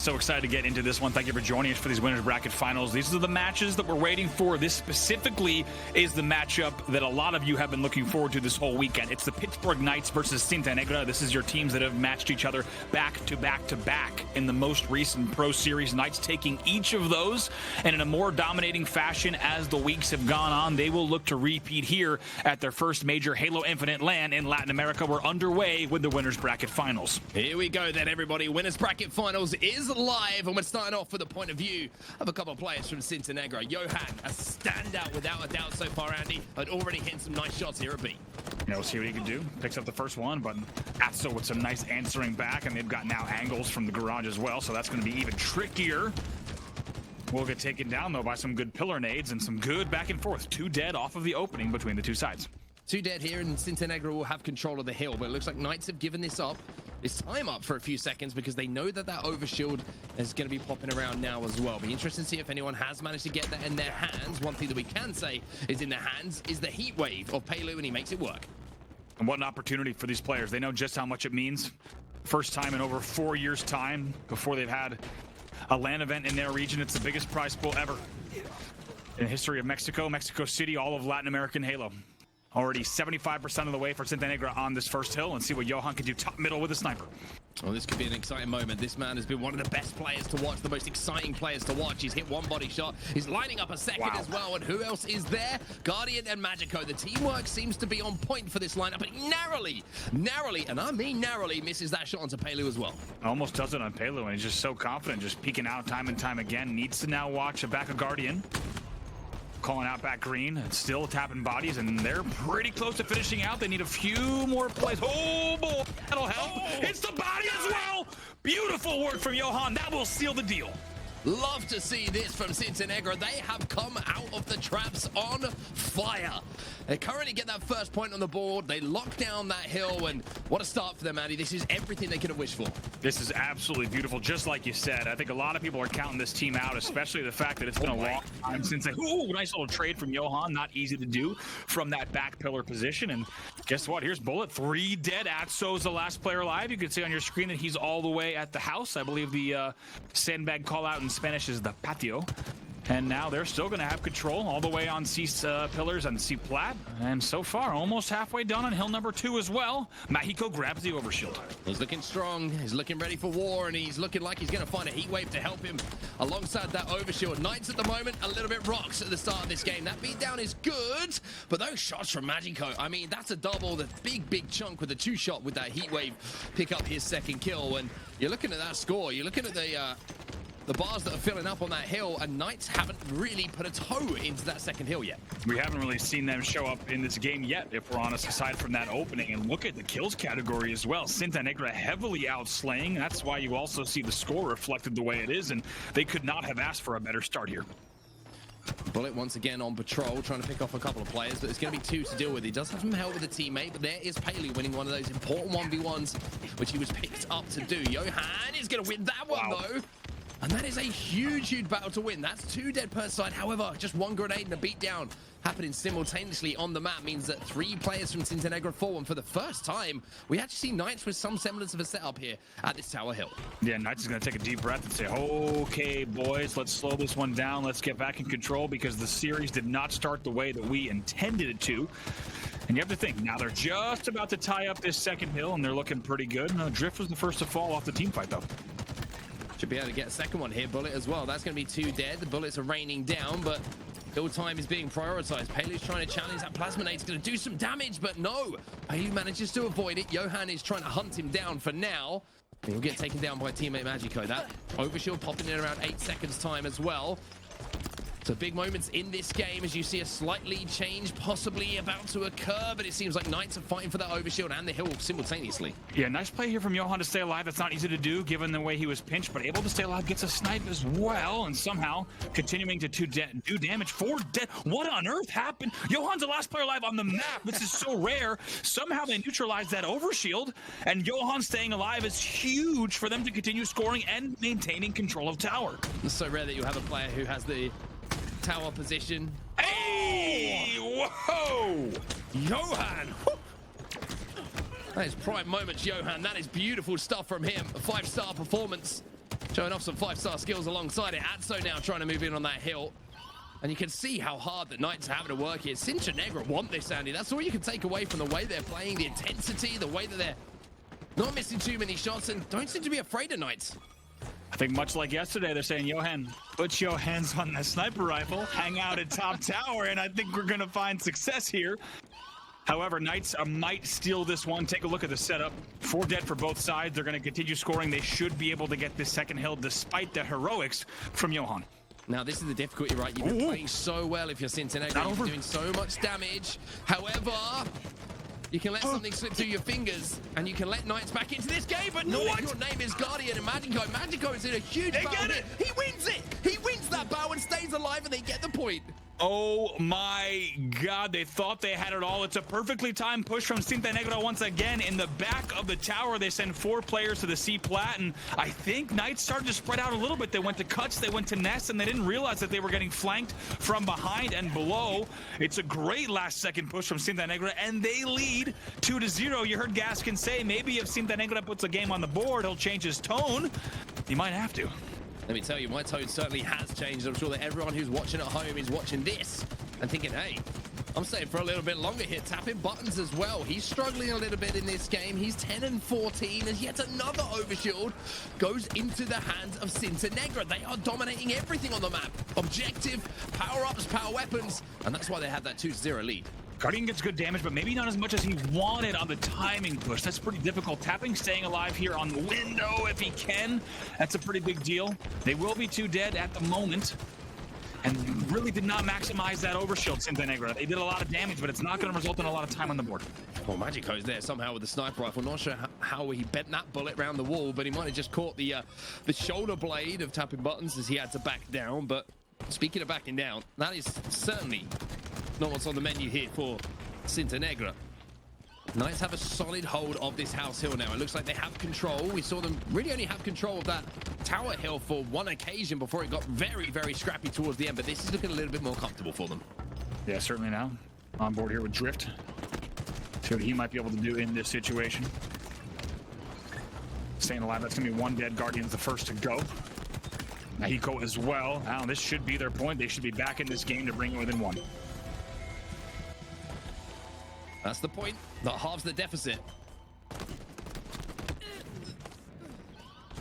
So excited to get into this one. Thank you for joining us for these winners bracket finals. These are the matches that we're waiting for. This specifically is the matchup that a lot of you have been looking forward to this whole weekend. It's the Pittsburgh Knights versus Cintanegra. This is your teams that have matched each other back to back to back in the most recent Pro Series. Knights taking each of those, and in a more dominating fashion as the weeks have gone on, they will look to repeat here at their first major Halo Infinite LAN in Latin America. We're underway with the winners bracket finals. Here we go then, everybody. Winners bracket finals is live, and we're starting off with a point of view of a couple of players from Cintanegra. Johan, a standout without a doubt so far, Andy, had already hit some nice shots here at B. Yeah, we'll see what he can do. Picks up the first one, but Atso with some nice answering back, and they've got now angles from the garage as well, so that's going to be even trickier. We'll get taken down, though, by some good pillar nades and some good back and forth. 2 dead off of the opening between the two sides. 2 dead here, and Cintanegra will have control of the hill, but it looks like Knights have given this time up for a few seconds because they know that overshield is going to be popping around now as well. Be interesting to see if anyone has managed to get that in their hands. One thing that we can say is in their hands is the heat wave of Pelu, and he makes it work. And what an opportunity for these players. They know just how much it means. First time in over 4 years' time before they've had a LAN event in their region. It's the biggest prize pool ever in the history of Mexico, Mexico City, all of Latin American Halo. Already 75% of the way for Cintanegra on this first hill, and see what Johan can do top middle with a sniper. Well, this could be an exciting moment. This man has been one of the best players to watch, the most exciting players to watch. He's hit 1 body shot. He's lining up a second as well. And who else is there? Guardian and Magico. The teamwork seems to be on point for this lineup, but he narrowly, and I mean narrowly, misses that shot onto Pelu as well. Almost does it on Pelu, and he's just so confident, just peeking out time and time again. Needs to now watch a back of Guardian. Calling out back green, it's still tapping bodies, and they're pretty close to finishing out. They need a few more plays. Oh boy, that'll help. It's the body as well. Beautiful work from Johan. That will seal the deal. Love to see this from Cintanegra. They have come out of the traps on fire. They currently get that first point on the board. They lock down that hill, and what a start for them, Andy. This is everything they could have wished for. This is absolutely beautiful, just like you said. I think a lot of people are counting this team out, especially the fact that it's been a long time since they... Ooh, nice little trade from Johan. Not easy to do from that back pillar position. And guess what? Here's Bullet. 3 dead. Atso's the last player alive. You can see on your screen that he's all the way at the house. I believe the sandbag call out in Spanish is the patio. And now they're still going to have control all the way on C pillars and C plat. And so far, almost halfway done on hill number 2 as well. Mexico grabs the overshield. He's looking strong. He's looking ready for war, and he's looking like he's going to find a heat wave to help him alongside that overshield. Knights at the moment, a little bit rocks at the start of this game. That beatdown is good, but those shots from Magico, I mean, that's a double. The big chunk with the 2 shot with that heat wave pick up his second kill. And you're looking at that score. You're looking at the bars that are filling up on that hill, and Knights haven't really put a toe into that second hill yet. We haven't really seen them show up in this game yet, if we're honest, aside from that opening. And look at the kills category as well. Cintanegra heavily outslaying. That's why you also see the score reflected the way it is, and they could not have asked for a better start here. Bullet once again on patrol, trying to pick off a couple of players, but it's going to be 2 to deal with. He does have some help with a teammate, but there is Pelu winning one of those important 1v1s, which he was picked up to do. Johan is going to win that one, though. And that is a huge battle to win. That's 2 dead per side. However, just 1 grenade and a beatdown happening simultaneously on the map means that 3 players from Cintanegra fall. And for the first time, we actually see Knights with some semblance of a setup here at this tower hill. Yeah, Knights is going to take a deep breath and say, okay, boys, let's slow this one down. Let's get back in control, because the series did not start the way that we intended it to. And you have to think, now they're just about to tie up this second hill, and they're looking pretty good. Drift was the first to fall off the team fight, though. Should be able to get a second one here. Bullet as well. That's going to be 2 dead. The bullets are raining down, but kill time is being prioritized. Pelu's trying to challenge that plasma nade. It's going to do some damage, but no. Pelu manages to avoid it. Johan is trying to hunt him down for now. He'll get taken down by teammate Magico. That overshield popping in around 8 seconds time as well. So big moments in this game as you see a slightly change possibly about to occur, but it seems like Knights are fighting for that overshield and the hill simultaneously. Yeah, nice play here from Johan to stay alive. That's not easy to do given the way he was pinched, but able to stay alive, gets a snipe as well, and somehow continuing to do damage. 4 dead. What on earth happened? Johan's the last player alive on the map. This is so rare. Somehow they neutralized that overshield, and Johan staying alive is huge for them to continue scoring and maintaining control of tower. It's so rare that you have a player who has the tower position. Hey! Whoa! Johan! That is prime moments, Johan. That is beautiful stuff from him. A 5-star performance. Trying Showing off some 5-star skills alongside it. Atso now trying to move in on that hill. And you can see how hard the Knights are having to work here. Cintanegra want this, Andy. That's all you can take away from the way they're playing, the intensity, the way that they're not missing too many shots and don't seem to be afraid of Knights. I think much like yesterday, they're saying, Johan, put your hands on that sniper rifle, hang out at top tower, and I think we're going to find success here. However, Knights might steal this one. Take a look at the setup. 4 dead for both sides. They're going to continue scoring. They should be able to get this second hill despite the heroics from Johan. Now, this is the difficulty, right? You've been playing so well if you're Cintanegra. You're doing so much damage. However, you can let something slip through your fingers, and you can let Knights back into this game, but no, your name is Guardian and Magico. Magico is in a huge battle. He wins it! He wins that battle and stays alive, and they get the point. Oh my God, they thought they had it all. It's a perfectly timed push from Cintanegra once again. In the back of the tower, they send 4 players to the C plat, and I think Knights started to spread out a little bit. They went to cuts, they went to nests, and they didn't realize that they were getting flanked from behind and below. It's a great last-second push from Cintanegra, and they lead 2-0. You heard Gaskin say maybe if Cintanegra puts a game on the board, he'll change his tone. He might have to. Let me tell you, my tone certainly has changed. I'm sure that everyone who's watching at home is watching this and thinking, hey, I'm staying for a little bit longer here. Tapping buttons as well. He's struggling a little bit in this game. He's 10-14 as yet another overshield goes into the hands of Cintanegra. They are dominating everything on the map. Objective, power-ups, power weapons, and that's why they have that 2-0 lead. Guardian gets good damage, but maybe not as much as he wanted on the timing push. That's pretty difficult. Tapping, staying alive here on the window if he can. That's a pretty big deal. They will be 2 dead at the moment. And really did not maximize that overshield, Cintanegra. They did a lot of damage, but it's not going to result in a lot of time on the board. Well, Magico's there somehow with the sniper rifle. Not sure how he bent that bullet around the wall, but he might have just caught the shoulder blade of Tapping Buttons as he had to back down. But speaking of backing down, that is certainly not what's on the menu here for Cintanegra. Knights have a solid hold of this house hill now. It looks like they have control. We saw them really only have control of that tower hill for one occasion before it got very, very scrappy towards the end, but this is looking a little bit more comfortable for them. Yeah, certainly now. On board here with Drift. See what he might be able to do in this situation. Staying alive, that's going to be 1 dead. Guardian's the first to go. Mahiko as well. Now, this should be their point. They should be back in this game to bring it within 1. That's the point. That halves the deficit.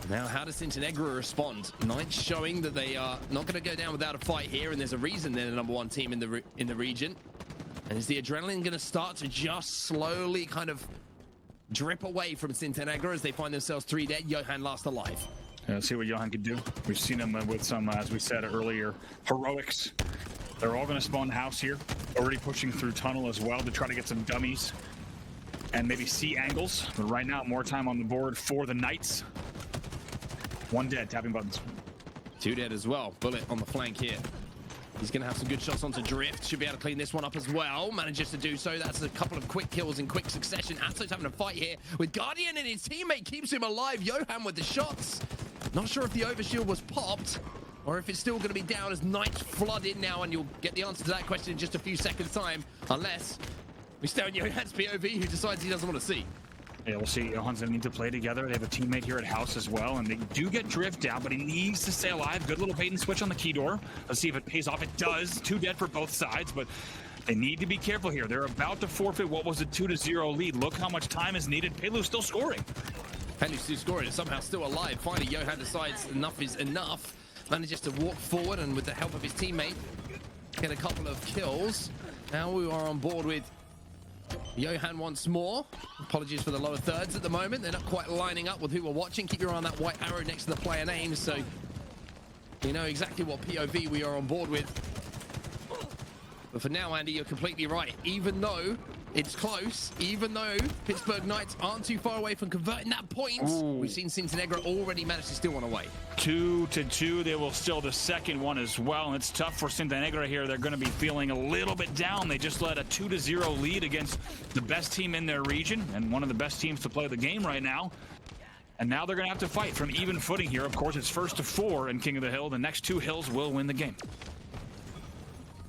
Now, how does Cintanegra respond? Knights showing that they are not going to go down without a fight here, and there's a reason they're the #1 team in the region. And is the adrenaline going to start to just slowly kind of drip away from Cintanegra as they find themselves 3 dead? Johan last alive. See what Johan can do. We've seen him with some, as we said earlier, heroics. They're all going to spawn house here. Already pushing through tunnel as well to try to get some dummies and maybe see angles. But right now, more time on the board for the Knights. 1 dead, Tapping Buttons. 2 dead as well. Bullet on the flank here. He's going to have some good shots onto Drift. Should be able to clean this one up as well. Manages to do so. That's a couple of quick kills in quick succession. Atso's having a fight here with Guardian, and his teammate keeps him alive. Johan with the shots. Not sure if the overshield was popped or if it's still going to be down as Knights flood in now, and you'll get the answer to that question in just a few seconds' time, unless we stay on Johan's POV, who decides he doesn't want to see. Yeah, we'll see. Johan's going to need to play together. They have a teammate here at house as well, and they do get Drift down, but he needs to stay alive. Good little bait and switch on the key door. Let's see if it pays off. It does. 2 dead for both sides, but they need to be careful here. They're about to forfeit what was a 2-0 lead. Look how much time is needed. Pelu's still scoring. Pelu's still scoring and somehow still alive. Finally, Johan decides enough is enough. Manages to walk forward and with the help of his teammate, get a couple of kills. Now we are on board with Johan once more. Apologies for the lower thirds at the moment. They're not quite lining up with who we're watching. Keep your eye on that white arrow next to the player name so you know exactly what POV we are on board with. But for now, Andy, you're completely right. Even though it's close, even though Pittsburgh Knights aren't too far away from converting that point, we've seen Cintanegra already manage to steal one away. 2-2. They will steal the second one as well, and it's tough for Cintanegra here. They're going to be feeling a little bit down. They just led a 2-0 lead against the best team in their region and one of the best teams to play the game right now. And now they're going to have to fight from even footing here. Of course, it's 1st to 4 in King of the Hill. The next 2 hills will win the game.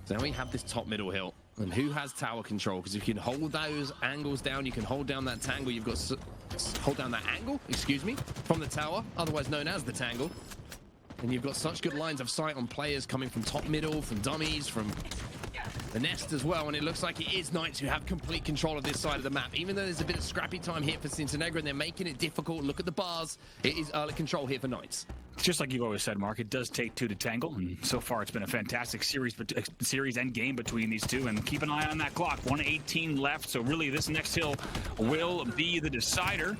So now we have this top middle hill. And who has tower control? Because if you can hold those angles down, you can hold down that tangle. You've got hold down that angle, excuse me, from the tower, otherwise known as the tangle. And you've got such good lines of sight on players coming from top middle, from dummies, from the nest as well, and it looks like it is Knights who have complete control of this side of the map. Even though there's a bit of scrappy time here for Cintanegra and they're making it difficult, look at the bars, it is early control here for Knights. Just like you always said, Mark, it does take two to tangle, and so far it's been a fantastic series and game between these two, and keep an eye on that clock. 1:18 left, so really this next hill will be the decider.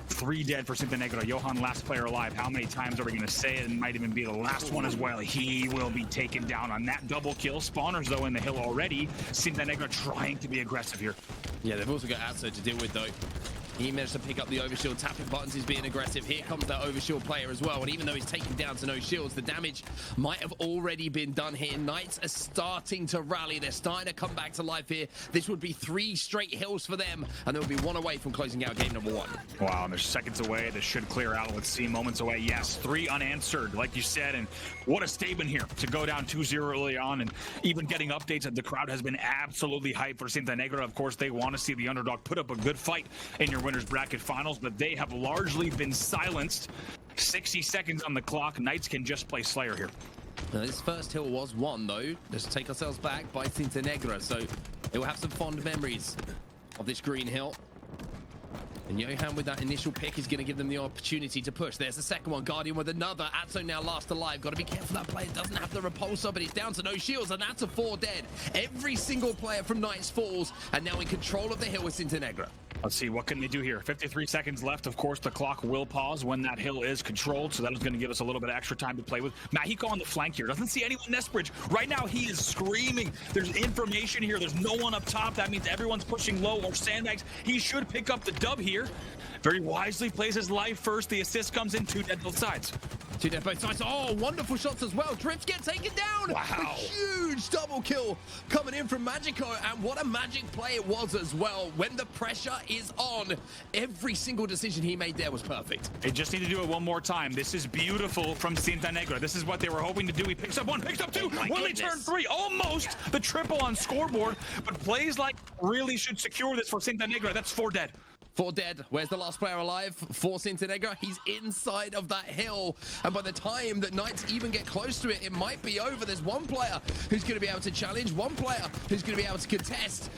3 dead for Cintanegra. Johan, last player alive. How many times are we going to say it? It might even be the last one as well. He will be taken down on that double kill. Spawners, though, in the hill already. Cintanegra trying to be aggressive here. Yeah, they've also got Atso to deal with, though. He managed to pick up the overshield, tapping buttons, he's being aggressive. Here comes that overshield player as well, and even though he's taken down to no shields, the damage might have already been done here. Knights are starting to rally, they're starting to come back to life here. This would be 3 straight hills for them, and they'll be 1 away from closing out game number 1. Wow, and they're seconds away. This should clear out. Let's see, moments away. Yes, 3 unanswered, like you said, and what a statement here to go down 2-0 early on, and even getting updates that the crowd has been absolutely hyped for Cintanegra. Of course, they want to see the underdog put up a good fight in your winners bracket finals, but they have largely been silenced. 60 seconds on the clock. Knights can just play Slayer here. Now, this first hill was won, though. Let's take ourselves back by Cintanegra, so they will have some fond memories of this green hill. And Johan with that initial pick is going to give them the opportunity to push. There's the second one. Guardian with another. Atso now last alive. Got to be careful that player doesn't have the repulsor, but he's down to no shields, and that's a 4 dead. Every single player from Knights falls, and now in control of the hill with Cintanegra. Let's see, what can they do here? 53 seconds left. Of course, the clock will pause when that hill is controlled, so that is going to give us a little bit of extra time to play with. Mahiko on the flank here. Doesn't see anyone nest bridge. Right now, he is screaming. There's information here. There's no one up top. That means everyone's pushing low or sandbags. He should pick up the dub here. Very wisely plays his life first. The assist comes in, 2 dead both sides. 2 dead both sides. Oh, wonderful shots as well. Drift get taken down. Wow. A huge double kill coming in from Magico, and what a magic play it was as well. When the pressure is on, every single decision he made there was perfect. They just need to do it one more time. This is beautiful from Cintanegra. This is what they were hoping to do. He picks up 1, picks up 2. Will he turn 3? Almost the triple on scoreboard, but plays like really should secure this for Cintanegra. That's 4 dead. 4 dead. Where's the last player alive for Cintanegra? He's inside of that hill, and by the time that Knights even get close to it, it might be over. There's 1 player who's going to be able to challenge, 1 player who's going to be able to contest,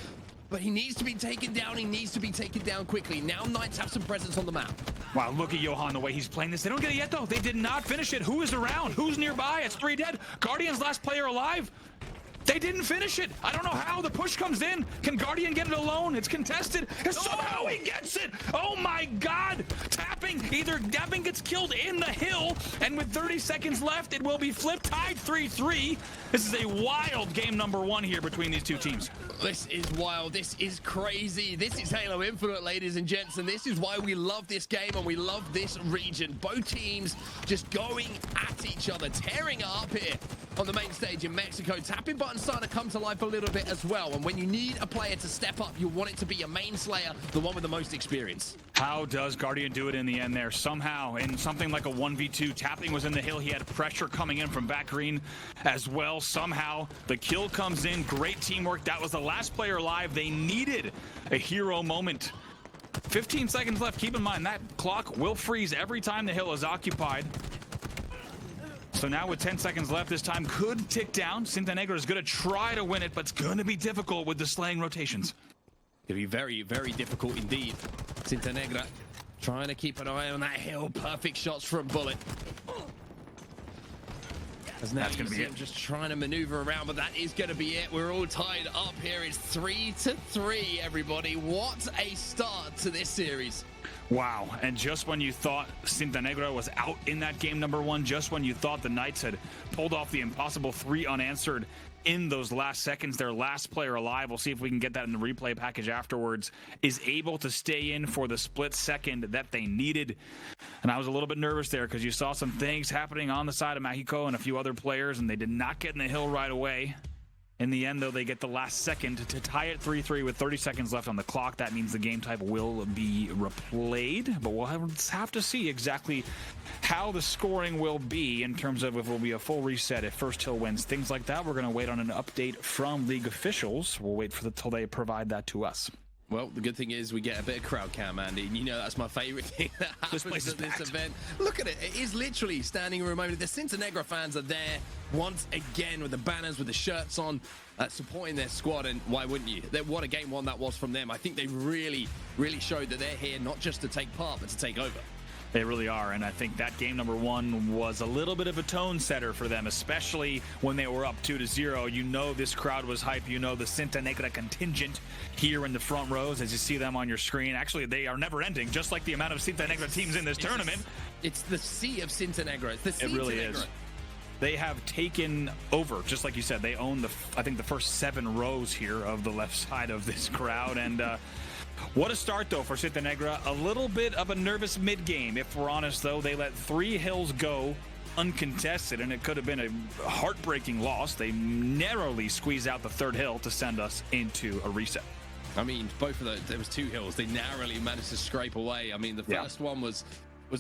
but he needs to be taken down. He needs to be taken down quickly. Now Knights have some presence on the map. Wow, look at Johan, the way he's playing this. They don't get it yet, though. They did not finish it. Who is around? Who's nearby? It's 3 dead. Guardian's last player alive. They didn't finish it. I don't know how. The push comes in. Can Guardian get it alone? It's contested. And somehow he gets it. Oh my God. Tapping. Either Devin gets killed in the hill, and with 30 seconds left, it will be flipped, tied 3-3. This is a wild game number 1 here between these 2 teams. This is wild. This is crazy. This is Halo Infinite, ladies and gents, and this is why we love this game and we love this region. Both teams just going at each other, tearing it up here on the main stage in Mexico. Tapping buttons starting to come to life a little bit as well, and when you need a player to step up, you want it to be a main Slayer, the one with the most experience. How does Guardian do it in the end there? Somehow, in something like a 1v2, Tapping was in the hill. He had pressure coming in from back green as well. Somehow, the kill comes in. Great teamwork. That was the last player alive. They needed a hero moment. 15 seconds left. Keep in mind, that clock will freeze every time the hill is occupied. So now with 10 seconds left, this time could tick down. Cintanegra is going to try to win it, but it's going to be difficult with the slaying rotations. It'll be very, very difficult indeed. Cintanegra trying to keep an eye on that hill. Perfect shots from Bullet. As now That's going to be it. Just trying to maneuver around, but that is going to be it. We're all tied up here. It's 3-3, everybody. What a start to this series. Wow, and just when you thought Cintanegra was out in that game number 1, just when you thought the Knights had pulled off the impossible 3 unanswered in those last seconds, their last player alive, we'll see if we can get that in the replay package afterwards, is able to stay in for the split second that they needed. And I was a little bit nervous there because you saw some things happening on the side of Mahiko and a few other players, and they did not get in the hill right away. In the end, though, they get the last second to tie it 3-3 with 30 seconds left on the clock. That means the game type will be replayed, but we'll have to see exactly how the scoring will be in terms of if it will be a full reset, if first hill wins, things like that. We're going to wait on an update from league officials. We'll wait for till they provide that to us. Well, the good thing is we get a bit of crowd cam, Andy, and you know that's my favorite thing that happens at this event. Look at it. It is literally standing room only. The Cintanegra fans are there once again with the banners, with the shirts on, supporting their squad, and why wouldn't you? What a game one that was from them. I think they really showed that they're here not just to take part, but to take over. They really are, and I think that game number one was a little bit of a tone setter for them, especially when they were up 2-0. You know this crowd was hype. You know the Cintanegra contingent here in the front rows as you see them on your screen. Actually, they are never ending, just like the amount of Cintanegra teams in this tournament. It's the sea of Cintanegra. It's the sea. It really is. They have taken over, just like you said. They own I think the first 7 rows here of the left side of this crowd, and what a start, though, for Cintanegra. A little bit of a nervous mid-game. If we're honest, though, they let 3 hills go uncontested, and it could have been a heartbreaking loss. They narrowly squeezed out the 3rd hill to send us into a reset. I mean, both of those, there was 2 hills. They narrowly managed to scrape away. I mean, the first one was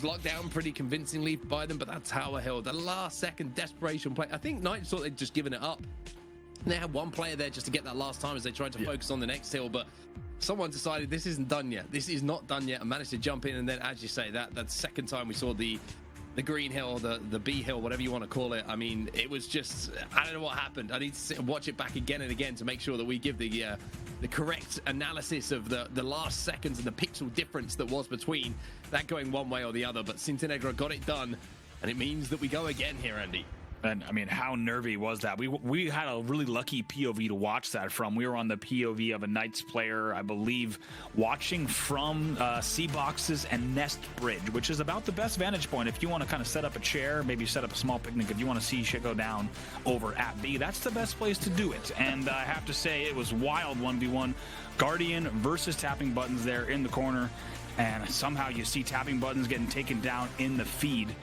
locked down pretty convincingly by them, but that tower hill, the last-second desperation play. I think Knights thought they'd just given it up. They had one player there just to get that last time as they tried to focus on the next hill, but someone decided this isn't done yet. This is not done yet, and managed to jump in. And then, as you say, that second time we saw the green hill, the B hill, whatever you want to call it. I mean, it was just, I don't know what happened. I need to sit and watch it back again and again to make sure that we give the correct analysis of the last seconds and the pixel difference that was between that going one way or the other. But Cintanegra got it done, and it means that we go again here, Andy. And I mean, how nervy was that? We had a really lucky POV to watch that from. We were on the POV of a Knights player, I believe, watching from C boxes and Nest Bridge, which is about the best vantage point if you want to kind of set up a chair, maybe set up a small picnic. If you want to see shit go down over at B, that's the best place to do it. And I have to say, it was wild 1v1. Guardian versus Tapping Buttons there in the corner, and somehow you see Tapping Buttons getting taken down in the feed.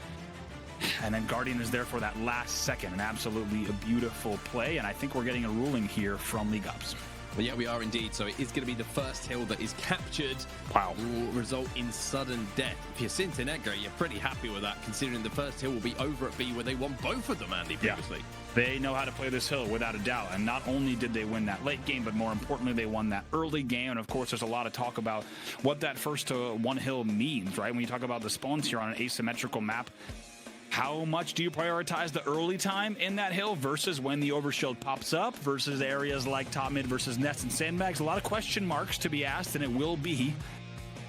And then Guardian is there for that last second. An absolutely a beautiful play, and I think we're getting a ruling here from League Ops. Well, yeah, we are indeed. So it is going to be the first hill that is captured. Wow. Will result in sudden death. If you're Cintanegra, you're pretty happy with that, considering the first hill will be over at B, where they won both of them, Andy, previously. Yeah. They know how to play this hill without a doubt. And not only did they win that late game, but more importantly, they won that early game. And of course, there's a lot of talk about what that first one hill means, right? When you talk about the spawns here on an asymmetrical map, how much do you prioritize the early time in that hill versus when the overshield pops up versus areas like top mid versus nest and sandbags? A lot of question marks to be asked, and it will be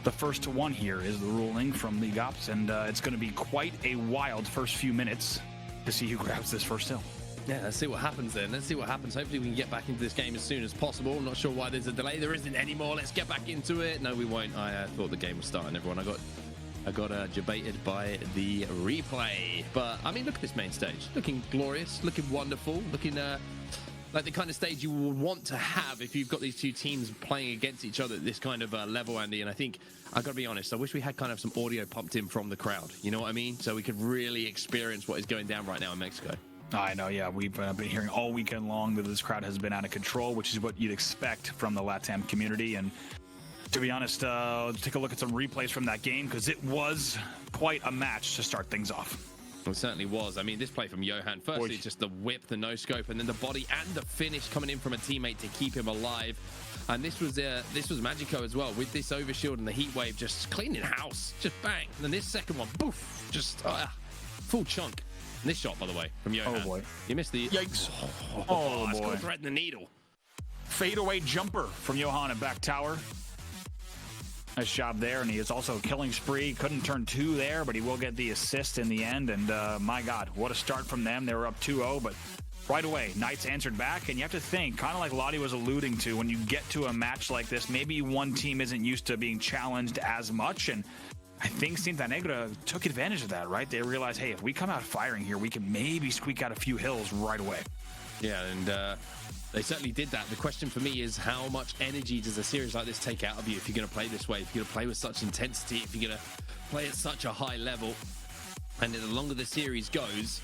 the first one here is the ruling from League Ops, and it's going to be quite a wild first few minutes to see who grabs this first hill. Yeah, let's see what happens then. Let's see what happens. Hopefully we can get back into this game as soon as possible. I'm not sure why there's a delay. There isn't anymore. Let's get back into it. No, we won't. I thought the game was starting, everyone. I got debated by the replay. But, I mean, look at this main stage. Looking glorious, looking wonderful, looking like the kind of stage you would want to have if you've got these two teams playing against each other at this kind of level, Andy. And I think, I've got to be honest, I wish we had kind of some audio pumped in from the crowd. You know what I mean? So we could really experience what is going down right now in Mexico. I know, yeah. We've been hearing all weekend long that this crowd has been out of control, which is what you'd expect from the LATAM community. And to be honest, let's take a look at some replays from that game, because it was quite a match to start things off. It certainly was. I mean, this play from Johan, firstly, just the whip, the no-scope, and then the body and the finish coming in from a teammate to keep him alive. And this was Magico as well, with this overshield and the heat wave, just cleaning house, just bang. And then this second one, poof, just full chunk. And this shot, by the way, from Johan. Oh, boy. You missed the... Yikes. Oh, boy. It's threading the needle. Fadeaway jumper from Johan at back tower. Nice job there, and he is also killing spree. Couldn't turn 2 there, but he will get the assist in the end. And my God, what a start from them. They were up 2-0, but right away, Knights answered back. And you have to think, kind of like Lottie was alluding to, when you get to a match like this, maybe one team isn't used to being challenged as much. And I think Cintanegra took advantage of that, right? They realized, hey, if we come out firing here, we can maybe squeak out a few hills right away. Yeah, and they certainly did that. The question for me is, how much energy does a series like this take out of you if you're going to play this way, if you're going to play with such intensity, if you're going to play at such a high level? And the longer the series goes,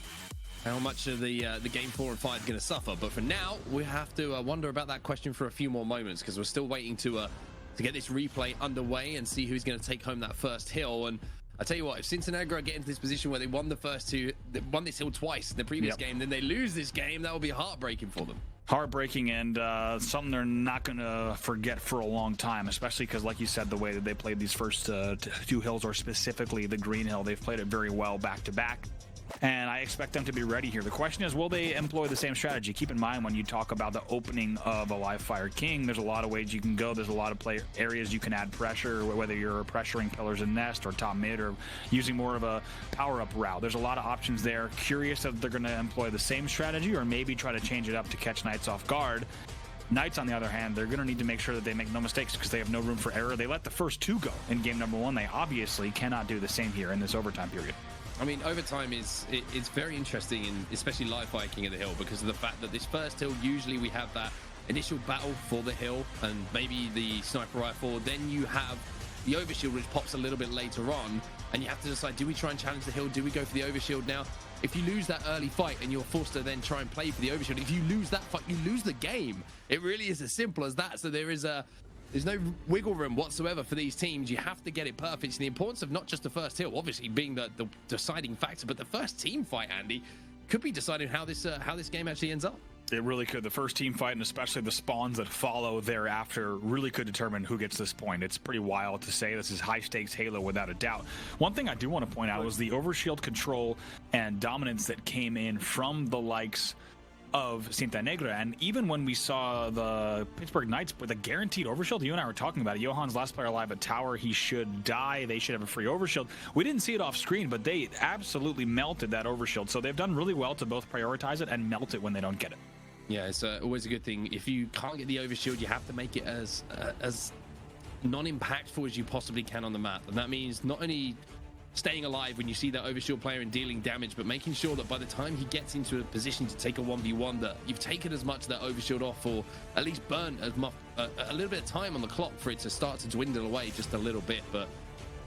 how much of the game 4 and 5 is going to suffer? But for now, we have to wonder about that question for a few more moments, because we're still waiting to get this replay underway and see who's going to take home that first hill. And I tell you what, if Cintanegra get into this position where they won the first two, they won this hill twice in the previous game, then they lose this game, that will be heartbreaking for them. Heartbreaking, and something they're not going to forget for a long time, especially because, like you said, the way that they played these first two hills, or specifically the green hill, they've played it very well back-to-back. And I expect them to be ready here. The question is, will they employ the same strategy? Keep in mind, when you talk about the opening of a live fire king, there's a lot of ways you can go. There's a lot of areas you can add pressure, whether you're pressuring pillars and nest or top mid, or using more of a power-up route. There's a lot of options there. Curious if they're going to employ the same strategy or maybe try to change it up to catch Knights off guard. Knights, on the other hand, they're going to need to make sure that they make no mistakes because they have no room for error. They let the first two go in game number one. They obviously cannot do the same here in this overtime period. I mean, overtime it's very interesting, and especially live fire king of the hill, because of the fact that this first hill, usually we have that initial battle for the hill and maybe the sniper rifle. Then you have the overshield, which pops a little bit later on, and you have to decide, do we try and challenge the hill? Do we go for the overshield now? If you lose that early fight and you're forced to then try and play for the overshield, if you lose that fight, you lose the game. It really is as simple as that. So there's no wiggle room whatsoever for these teams. You have to get it perfect. It's the importance of not just the first hill, obviously being the deciding factor, but the first team fight, Andy, could be deciding how this game actually ends up. It really could. The first team fight, and especially the spawns that follow thereafter, really could determine who gets this point. It's pretty wild to say. This is high-stakes Halo without a doubt. One thing I do want to point out was the overshield control and dominance that came in from the likes of Cintanegra. And even when we saw the Pittsburgh Knights with a guaranteed overshield, you and I were talking about it. Johan's last player alive at tower. He should die. They should have a free overshield. We didn't see it off screen, but they absolutely melted that overshield. So they've done really well to both prioritize it and melt it when they don't get it. Yeah, it's always a good thing. If you can't get the overshield, you have to make it as non-impactful as you possibly can on the map. And that means not only staying alive when you see that overshield player and dealing damage, but making sure that by the time he gets into a position to take a 1v1, that you've taken as much of that overshield off, or at least burnt a little bit of time on the clock for it to start to dwindle away just a little bit. But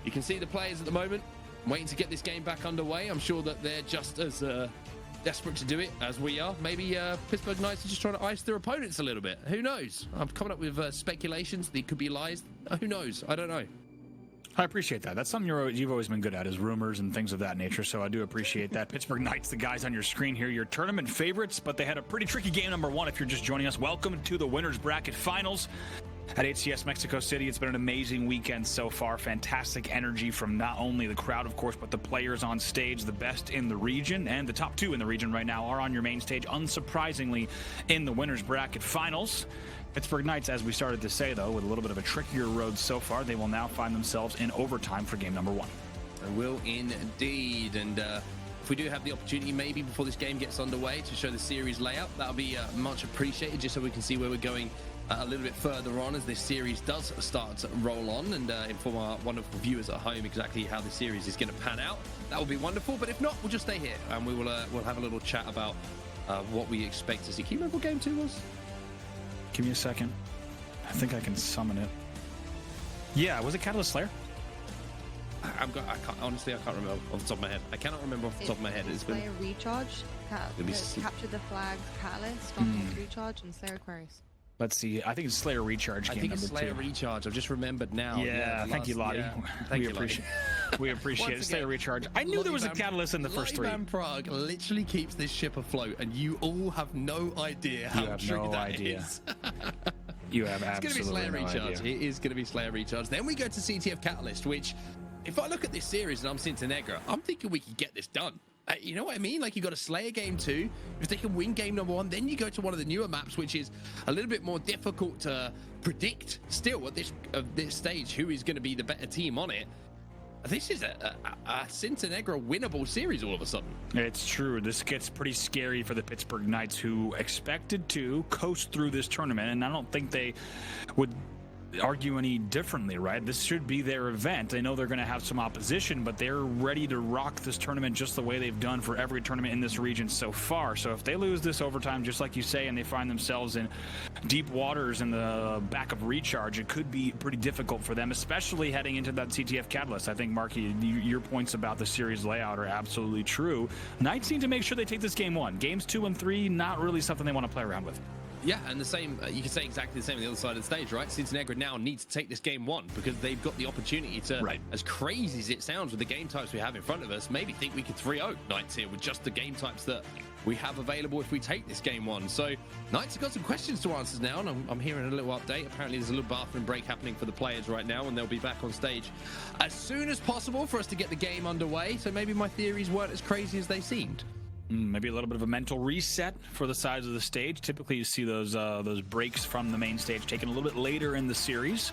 you can see the players at the moment waiting to get this game back underway. I'm sure that they're just as desperate to do it as we are. Maybe Pittsburgh Knights are just trying to ice their opponents a little bit. Who knows? I'm coming up with speculations. They could be lies. Who knows? I don't know. I appreciate that. That's something you've always been good at, is rumors and things of that nature, so I do appreciate that. Pittsburgh Knights, the guys on your screen here, your tournament favorites, but they had a pretty tricky game number one if you're just joining us. Welcome to the Winners Bracket Finals at HCS Mexico City. It's been an amazing weekend so far. Fantastic energy from not only the crowd, of course, but the players on stage. The best in the region, and the top two in the region right now are on your main stage, unsurprisingly, in the Winners Bracket Finals. Pittsburgh Knights, as we started to say, though, with a little bit of a trickier road so far, they will now find themselves in overtime for game number one. They will indeed. And if we do have the opportunity, maybe before this game gets underway, to show the series layout, that'll be much appreciated, just so we can see where we're going a little bit further on as this series does start to roll on, and inform our wonderful viewers at home exactly how the series is going to pan out. That will be wonderful. But if not, we'll just stay here and we'll have a little chat about what we expect to see. Can you remember what game 2 was? Give me a second. I think I can summon it. Yeah, was it Catalyst Slayer? Honestly, I can't remember off the top of my head. I cannot remember off the top of my head. It's been Slayer Recharge, Capture the Flag, Catalyst, Stronghold Recharge, and Slayer Aquarius. Let's see. I think it's Slayer Recharge. I think it's Slayer Recharge. I've just remembered now. Yeah, thank you, Lottie. Yeah. We appreciate it. Slayer Recharge. I knew there was a catalyst in the first three. Van Prague literally keeps this ship afloat, and you all have no idea how true that is. You have absolutely no idea. It is going to be Slayer Recharge. Then we go to CTF Catalyst, which, if I look at this series and I'm Cintanegra, I'm thinking we could get this done. You know what I mean? Like, you got to Slayer game 2. If they can win game number 1, then you go to one of the newer maps, which is a little bit more difficult to predict still at this stage who is going to be the better team on it. This is a Cintanegra winnable series all of a sudden. It's true. This gets pretty scary for the Pittsburgh Knights, who expected to coast through this tournament, and I don't think they would argue any differently, right? This should be their event. I know they're going to have some opposition, but they're ready to rock this tournament just the way they've done for every tournament in this region so far. So if they lose this overtime, just like you say, and they find themselves in deep waters in the back of Recharge, it could be pretty difficult for them, especially heading into that CTF Catalyst. I think, Marky, your points about the series layout are absolutely true. Knights need to make sure they take this game 1. Games 2 and 3, not really something they want to play around with. Yeah, and the same, you can say exactly the same on the other side of the stage, right? Cintanegra now need to take this game one because they've got the opportunity to, as crazy as it sounds with the game types we have in front of us, maybe think we could 3-0 Knights here with just the game types that we have available if we take this game one. So Knights have got some questions to answer now, and I'm hearing a little update. Apparently there's a little bathroom break happening for the players right now, and they'll be back on stage as soon as possible for us to get the game underway. So maybe my theories weren't as crazy as they seemed. Maybe a little bit of a mental reset for the sides of the stage. Typically, you see those breaks from the main stage taken a little bit later in the series.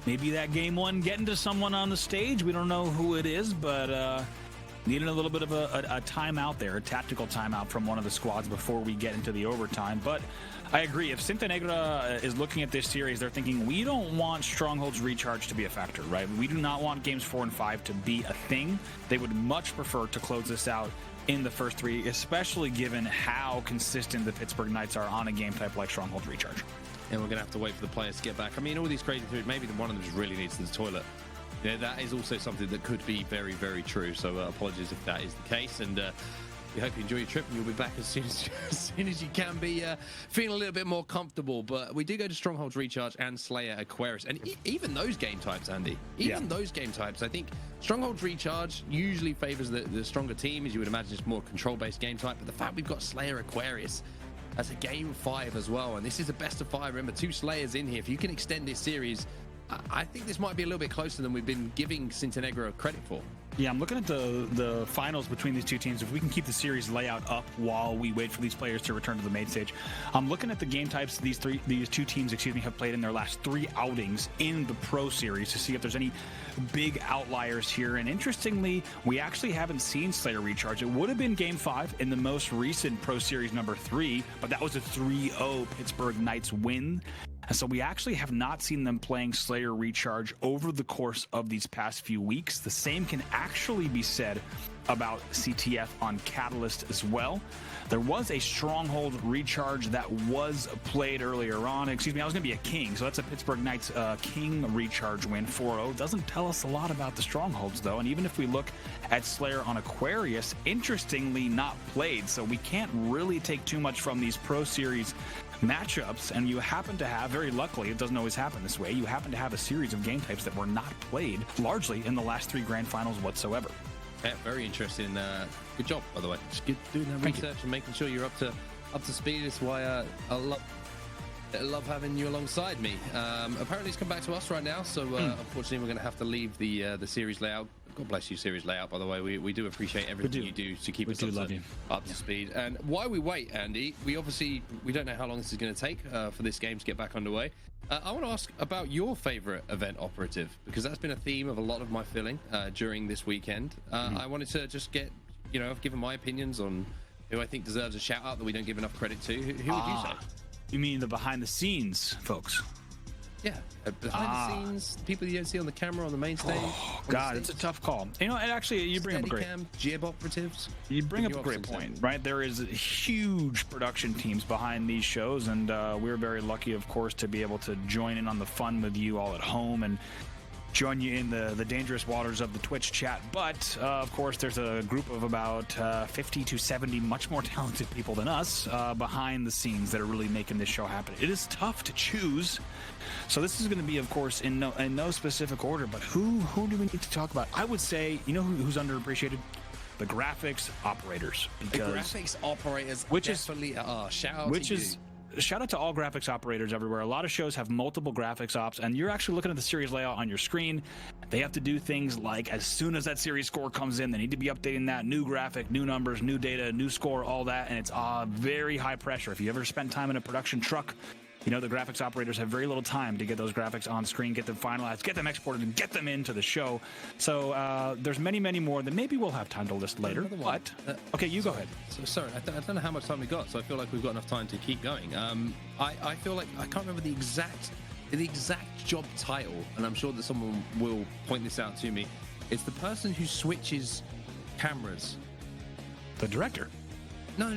Maybe that game one getting to someone on the stage. We don't know who it is, but needing a little bit of a timeout there, a tactical timeout from one of the squads before we get into the overtime. But I agree. If Cintanegra is looking at this series, they're thinking, we don't want Stronghold's recharge to be a factor, right? We do not want games 4 and 5 to be a thing. They would much prefer to close this out in the first 3, especially given how consistent the Pittsburgh Knights are on a game type like Stronghold Recharge. And we're going to have to wait for the players to get back. I mean, all these crazy theories, maybe one of them just really needs the toilet. Yeah, that is also something that could be very, very true. So apologies if that is the case. And we hope you enjoy your trip and you'll be back as soon as you can be feeling a little bit more comfortable. But we do go to Strongholds Recharge and Slayer Aquarius. And even those game types, Andy, those game types, I think Strongholds Recharge usually favors the stronger team, as you would imagine. It's more control-based game type. But the fact we've got Slayer Aquarius as a game 5 as well, and this is a best of 5. Remember, 2 Slayers in here. If you can extend this series, I think this might be a little bit closer than we've been giving Cintanegra credit for. Yeah, I'm looking at the finals between these two teams. If we can keep the series layout up while we wait for these players to return to the main stage, I'm looking at the game types these two teams, have played in their last 3 outings in the Pro Series to see if there's any big outliers here. And interestingly, we actually haven't seen Slayer Recharge. It would have been Game 5 in the most recent Pro Series number 3, but that was a 3-0 Pittsburgh Knights win. And so we actually have not seen them playing Slayer Recharge over the course of these past few weeks. The same can actually be said about CTF on Catalyst as well. There was a Stronghold Recharge that was played earlier on. Excuse me, I was going to be a King. So that's a Pittsburgh Knights King Recharge win, 4-0. Doesn't tell us a lot about the Strongholds, though. And even if we look at Slayer on Aquarius, interestingly not played. So we can't really take too much from these Pro Series matchups, and you happen to have, very luckily, it doesn't always happen this way, you happen to have a series of game types that were not played largely in the last 3 grand finals whatsoever. Yeah, very interesting. Good job, by the way. Just doing that research and making sure you're up to speed. Is why I love having you alongside me. Apparently it's come back to us right now, so unfortunately we're going to have to leave the series layout. God bless you, series layout, by the way. We do appreciate everything you do to keep us up to speed. And while we wait, Andy, we don't know how long this is going to take for this game to get back underway. I want to ask about your favorite event operative, because that's been a theme of a lot of my filling during this weekend. I wanted to just get, I've given my opinions on who I think deserves a shout out that we don't give enough credit to. Who would you say? You mean the behind the scenes folks? Yeah, behind the scenes, people you don't see on the camera on the main stage. Oh, God, it's a tough call. And actually, you bring up a great jib operatives. You bring up a great point, right? There is huge production teams behind these shows, and we're very lucky, of course, to be able to join in on the fun with you all at home and join you in the dangerous waters of the Twitch chat. But of course, there's a group of about 50 to 70 much more talented people than us behind the scenes that are really making this show happen. It is tough to choose. So this is going to be, of course, in no specific order, but who do we need to talk about? I would say, who's underappreciated? The graphics operators. Because the graphics operators, shout out to all graphics operators everywhere. A lot of shows have multiple graphics ops, and you're actually looking at the series layout on your screen. They have to do things like, as soon as that series score comes in, they need to be updating that, new graphic, new numbers, new data, new score, all that, and it's very high pressure. If you ever spent time in a production truck, the graphics operators have very little time to get those graphics on screen, get them finalized, get them exported, and get them into the show. So there's many, many more that maybe we'll have time to list later. But okay, you go ahead. Sorry, I don't know how much time we got, so I feel like we've got enough time to keep going. I feel like I can't remember the exact job title, and I'm sure that someone will point this out to me. It's the person who switches cameras. The director. No.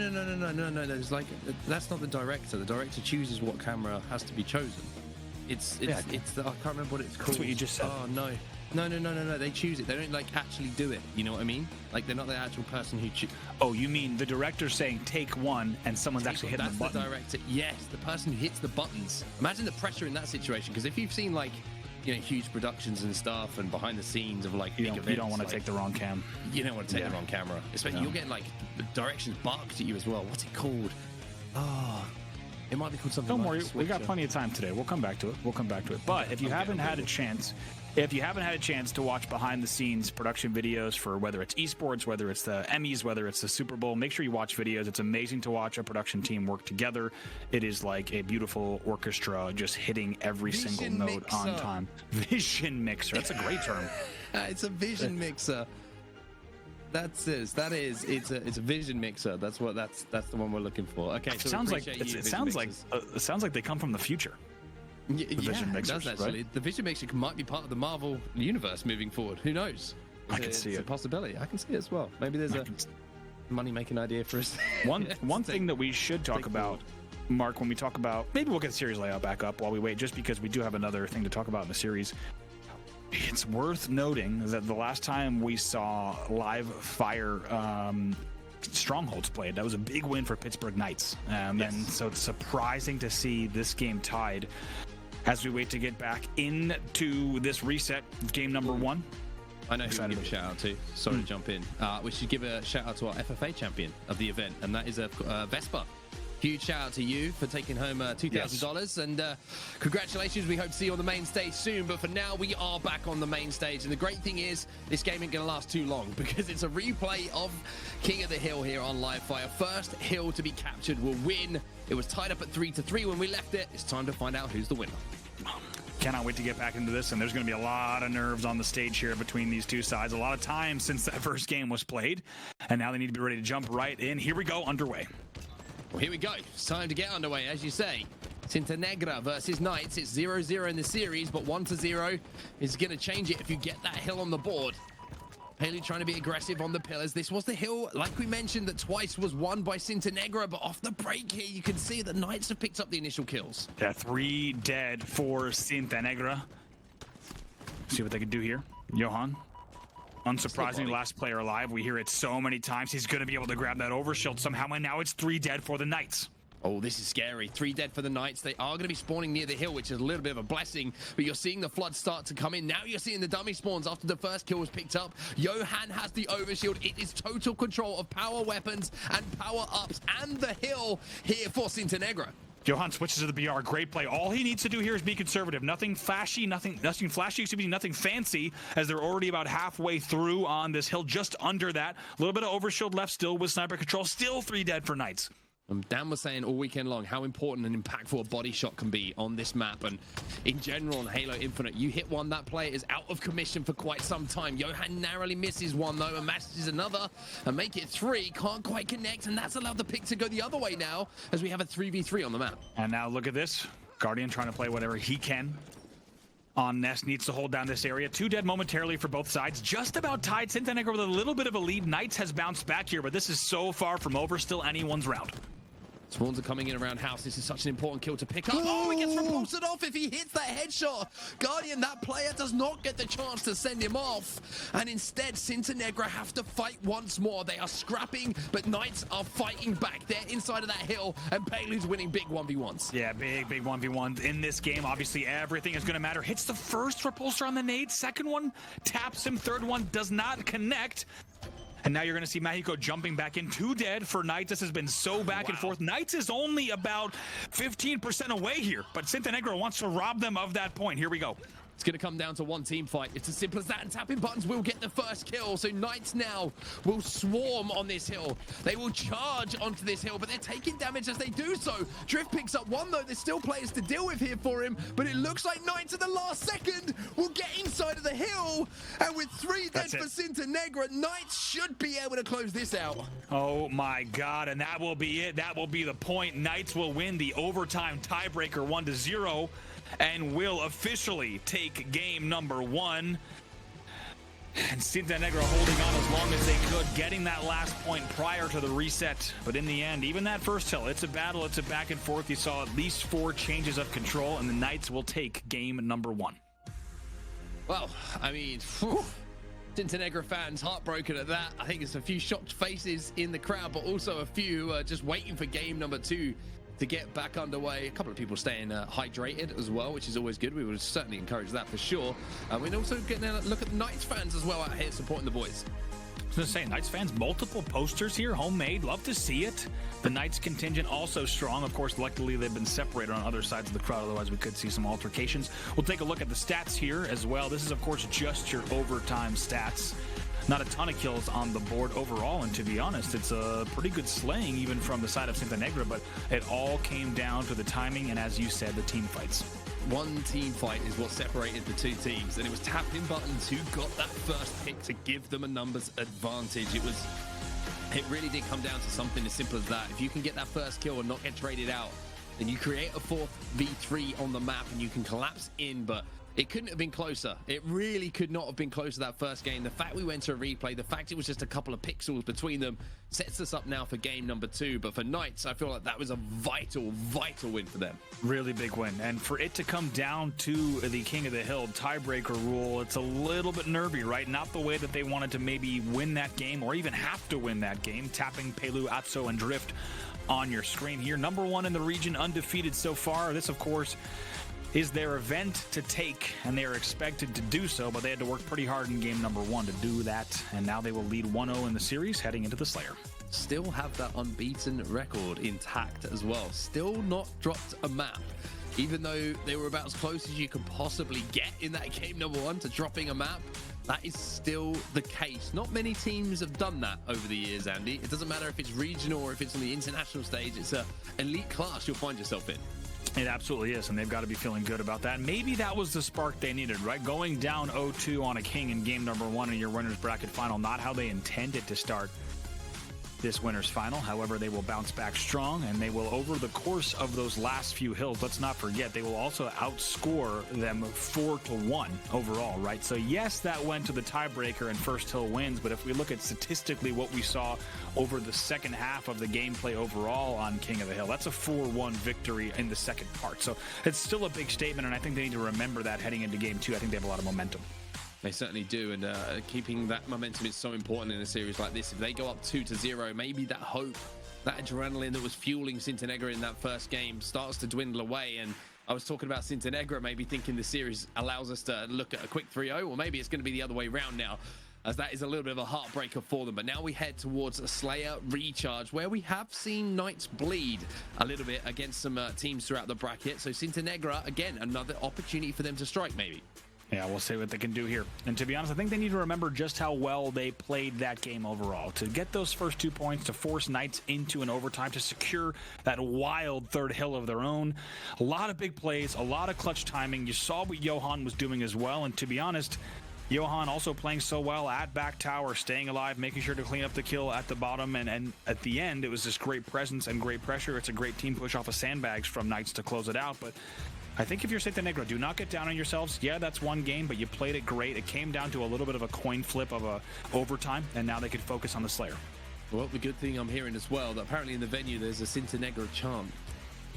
That's not the director. The director chooses what camera has to be chosen. I can't remember what it's called. That's what you just said. Oh no. No. They choose it. They don't like actually do it. You know what I mean? Like they're not the actual person who. Oh, you mean the director saying take one and someone's actually hitting the button? That's the director. Yes, the person who hits the buttons. Imagine the pressure in that situation. Because if you've seen like, huge productions and stuff and behind the scenes of like big events, you don't want to take the wrong cam. You don't want to take the wrong camera. Especially you're getting like directions barked at you as well. What's it called? Oh. It might be called something. Don't worry, we got plenty of time today. We'll come back to it. But if you haven't had a chance to watch behind the scenes production videos for whether it's esports, whether it's the Emmys, whether it's the Super Bowl, make sure you watch videos. It's amazing to watch a production team work together. It is like a beautiful orchestra just hitting every single note on time. Vision mixer. That's a great term. It's a vision mixer. It's a vision mixer. That's the one we're looking for. Okay, so it sounds like they come from the future. Vision mixers, it does actually. Right? The vision mixer might be part of the Marvel universe moving forward. Who knows? I can see it. It's a possibility. I can see it as well. Maybe there's a money-making idea for us. One thing that we should talk about, Mark, when we talk about, maybe we'll get the series layout back up while we wait, just because we do have another thing to talk about in the series. It's worth noting that the last time we saw live fire strongholds played, that was a big win for Pittsburgh Knights. And so it's surprising to see this game tied as we wait to get back into this reset of game number 1. I know who to give a shout out to. Sorry to jump in. We should give a shout out to our FFA champion of the event, and that is Vespa. Huge shout out to you for taking home $2,000 and congratulations. We hope to see you on the main stage soon, but for now we are back on the main stage, and the great thing is this game ain't gonna last too long because it's a replay of King of the Hill here on Live Fire. First hill to be captured will win. It was tied up at 3-3 when we left it. It's time to find out who's the winner. Cannot wait to get back into this, and there's going to be a lot of nerves on the stage here between these two sides. A lot of time since that first game was played, and now they need to be ready to jump right in. Here we go, underway. Well, here we go. It's time to get underway, as you say. Cintanegra versus Knights. It's 0-0 in the series, but 1-0 is going to change it if you get that hill on the board. Haley trying to be aggressive on the pillars. This was the hill, like we mentioned, that twice was won by Cintanegra, but off the break here, you can see the Knights have picked up the initial kills. Yeah, 3 dead for Cintanegra. See what they can do here. Johan. Unsurprisingly, last player alive. We hear it so many times. He's going to be able to grab that overshield somehow, and now it's 3 dead for the Knights. Oh, this is scary. 3 dead for the Knights. They are going to be spawning near the hill, which is a little bit of a blessing, but you're seeing the flood start to come in. Now you're seeing the dummy spawns after the first kill was picked up. Johan has the overshield. It is total control of power weapons and power ups and the hill here for Cintanegra. Johan switches to the BR. Great play. All he needs to do here is be conservative. Nothing flashy, nothing flashy, excuse me, nothing fancy, as they're already about halfway through on this hill, just under that. A little bit of overshield left still with sniper control. Still 3 dead for Knights. Dan was saying all weekend long how important and impactful a body shot can be on this map, and in general on Halo Infinite, you hit one, that player is out of commission for quite some time. Johan narrowly misses one though and matches another and make it 3. Can't quite connect, and that's allowed the pick to go the other way now as we have a 3v3 on the map. And now look at this. Guardian trying to play whatever he can. On Nest needs to hold down this area. 2 dead momentarily for both sides. Just about tied. Cintanegra with a little bit of a lead. Knights has bounced back here, but this is so far from over. Still anyone's round. Spawns are coming in around house. This is such an important kill to pick up. Oh, he gets repulsed off if he hits that headshot. Guardian, that player does not get the chance to send him off. And instead, Cintanegra have to fight once more. They are scrapping, but Knights are fighting back. They're inside of that hill, and Palu's winning big 1v1s. Yeah, big 1v1s in this game. Obviously, everything is going to matter. Hits the first repulsor on the nade. Second one taps him. Third one does not connect. And now you're going to see Mexico jumping back in. 2 dead for Knights. This has been so back and forth. Knights is only about 15% away here, but Cintanegra wants to rob them of that point. Here we go. It's going to come down to one team fight. It's as simple as that, and tapping buttons will get the first kill. So Knights now will swarm on this hill. They will charge onto this hill, but they're taking damage as they do so. Drift picks up one, though. There's still players to deal with here for him, but it looks like Knights at the last second will get inside of the hill. And with 3 dead for Cintanegra, Knights should be able to close this out. Oh my God, and that will be it. That will be the point. Knights will win the overtime tiebreaker 1-0. And will officially take game number 1. And Cintanegra holding on as long as they could, getting that last point prior to the reset. But in the end, even that first hill, it's a battle, it's a back and forth. You saw at least 4 changes of control, and the Knights will take game number 1. Well, I mean, Cintanegra fans heartbroken at that. I think there's a few shocked faces in the crowd, but also a few just waiting for game number 2 to get back underway. A couple of people staying hydrated as well, which is always good. We would certainly encourage that for sure. We're also getting a look at the Knights fans as well out here supporting the boys. I was gonna say, Knights fans, multiple posters here, homemade, love to see it. The Knights contingent also strong. Of course, luckily they've been separated on other sides of the crowd, otherwise we could see some altercations. We'll take a look at the stats here as well. This is, of course, just your overtime stats. Not a ton of kills on the board overall, and to be honest, it's a pretty good slaying even from the side of Cintanegra, but it all came down to the timing and, as you said, the team fights. One team fight is what separated the two teams, and it was tapping buttons who got that first pick to give them a numbers advantage. It really did come down to something as simple as that. If you can get that first kill and not get traded out, then you create a 4v3 on the map and you can collapse in, but it couldn't have been closer. It really could not have been closer that first game. The fact we went to a replay, the fact it was just a couple of pixels between them sets us up now for game number 2. But for Knights, I feel like that was a vital win for them. Really big win. And for it to come down to the King of the Hill tiebreaker rule, it's a little bit nervy, right? Not the way that they wanted to maybe win that game or even have to win that game. Tapping Pelu, Atso, and Drift on your screen here. Number 1 in the region, undefeated so far. This, of course, is their event to take, and they are expected to do so, but they had to work pretty hard in game number 1 to do that, and now they will lead 1-0 in the series heading into the Slayer. Still have that unbeaten record intact as well. Still not dropped a map, even though they were about as close as you could possibly get in that game number 1 to dropping a map. That is still the case. Not many teams have done that over the years, Andy. It doesn't matter if it's regional or if it's on the international stage. It's an elite class you'll find yourself in. It absolutely is, and they've got to be feeling good about that. Maybe that was the spark they needed, right? Going down 0-2 on a King in game number 1 in your winner's bracket final, not how they intended to start this winner's final. However, they will bounce back strong, and they will, over the course of those last few hills, let's not forget, they will also outscore them 4-1 overall, right? So yes, that went to the tiebreaker and first hill wins, but if we look at statistically what we saw over the second half of the gameplay overall on King of the Hill, that's a 4-1 victory in the second part. So it's still a big statement, and I think they need to remember that heading into game 2. I think they have a lot of momentum. They certainly do, and keeping that momentum is so important in a series like this. If they go up 2-0, maybe that hope, that adrenaline that was fueling Cintanegra in that first game starts to dwindle away. And I was talking about Cintanegra maybe thinking the series allows us to look at a quick 3-0, or maybe it's going to be the other way around now, as that is a little bit of a heartbreaker for them. But now we head towards a Slayer recharge, where we have seen Knights bleed a little bit against some teams throughout the bracket. So Cintanegra, again, another opportunity for them to strike maybe. Yeah, we'll see what they can do here. And to be honest, I think they need to remember just how well they played that game overall. To get those first 2 points, to force Knights into an overtime, to secure that wild third hill of their own. A lot of big plays, a lot of clutch timing. You saw what Johan was doing as well. And to be honest, Johan also playing so well at back tower, staying alive, making sure to clean up the kill at the bottom. And at the end, it was just great presence and great pressure. It's a great team push off of sandbags from Knights to close it out. But I think if you're Cintanegra, do not get down on yourselves. Yeah, that's one game, but you played it great. It came down to a little bit of a coin flip of a overtime, and now they could focus on the Slayer. Well, the good thing I'm hearing as well, that apparently in the venue there's a Cintanegra chant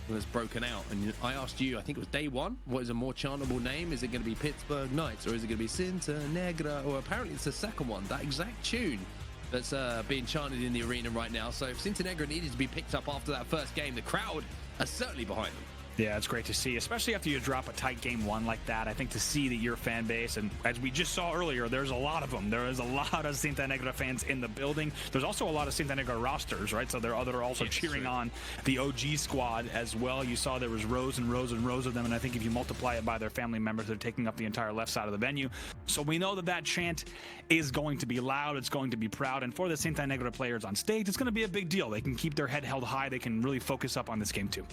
that's broken out. And I asked you, I think it was day 1, what is a more chantable name? Is it going to be Pittsburgh Knights, or is it going to be Cintanegra? Or apparently it's the second one, that exact tune that's being chanted in the arena right now. So if Cintanegra needed to be picked up after that first game, the crowd are certainly behind them. Yeah, it's great to see, especially after you drop a tight game 1 like that. I think to see that your fan base, and as we just saw earlier, there's a lot of them. There is a lot of Cintanegra fans in the building. There's also a lot of Cintanegra rosters, right? So they're also cheering on the OG squad as well. You saw there was rows and rows and rows of them, and I think if you multiply it by their family members, they're taking up the entire left side of the venue. So we know that that chant is going to be loud. It's going to be proud, and for the Cintanegra players on stage, it's going to be a big deal. They can keep their head held high. They can really focus up on this game too.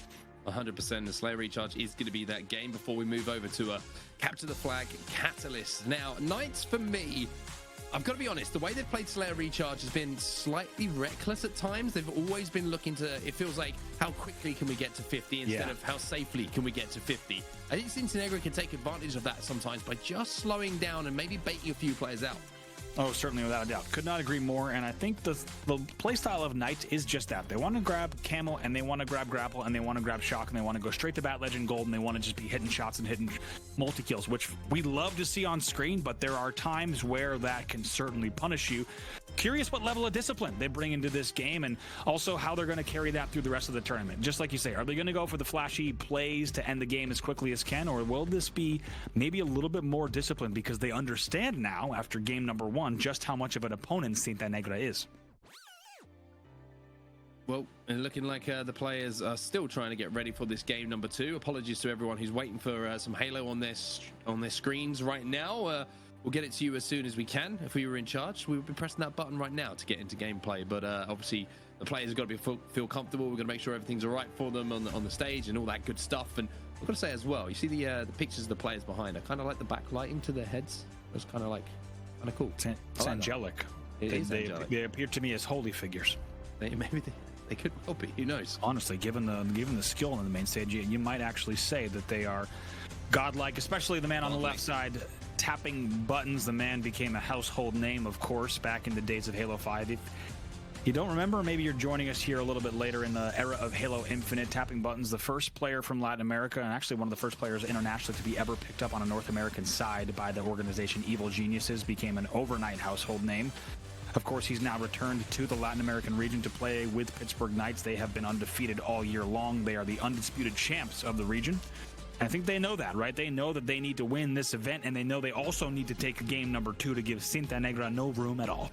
100%. The Slayer recharge is going to be that game before we move over to a capture the flag catalyst. Now, Knights, for me, I've got to be honest, the way they've played Slayer recharge has been slightly reckless at times. They've always been looking to, it feels like, how quickly can we get to 50 instead of how safely can we get to 50. I think Cintanegra can take advantage of that sometimes by just slowing down and maybe baiting a few players out. Oh, certainly, without a doubt. Could not agree more. And I think the playstyle of Knights is just that. They want to grab camo, and they want to grab grapple, and they want to grab shock, and they want to go straight to Bat Legend Gold, and they want to just be hitting shots and hitting multi-kills, which we love to see on screen, but there are times where that can certainly punish you. Curious what level of discipline they bring into this game, and also how they're going to carry that through the rest of the tournament. Just like you say, are they going to go for the flashy plays to end the game as quickly as can, or will this be maybe a little bit more disciplined because they understand now, after game number 1, just how much of an opponent Cintanegra is? Well, and looking like the players are still trying to get ready for this game number 2. Apologies to everyone who's waiting for some Halo on their screens right now. We'll get it to you as soon as we can. If we were in charge, we would be pressing that button right now to get into gameplay. But obviously, the players have got to feel comfortable. We're going to make sure everything's all right for them on the stage and all that good stuff. And I've got to say as well, you see the pictures of the players behind. I kind of like the backlighting to their heads. It's kind of cool. It's angelic. They appear to me as holy figures. Maybe they could well be. Who knows? Honestly, given the skill on the main stage, you might actually say that they are godlike, especially the man on the left side tapping buttons. The man became a household name, of course, back in the days of Halo 5. If you don't remember, maybe you're joining us here a little bit later in the era of Halo Infinite. Tapping buttons, the first player from Latin America, and actually one of the first players internationally to be ever picked up on a North American side by the organization Evil Geniuses, became an overnight household name. Of course, he's now returned to the Latin American region to play with Pittsburgh Knights. They have been undefeated all year long. They are the undisputed champs of the region. I think they know that, right? They know that they need to win this event, and they know they also need to take game number 2 to give Cintanegra no room at all.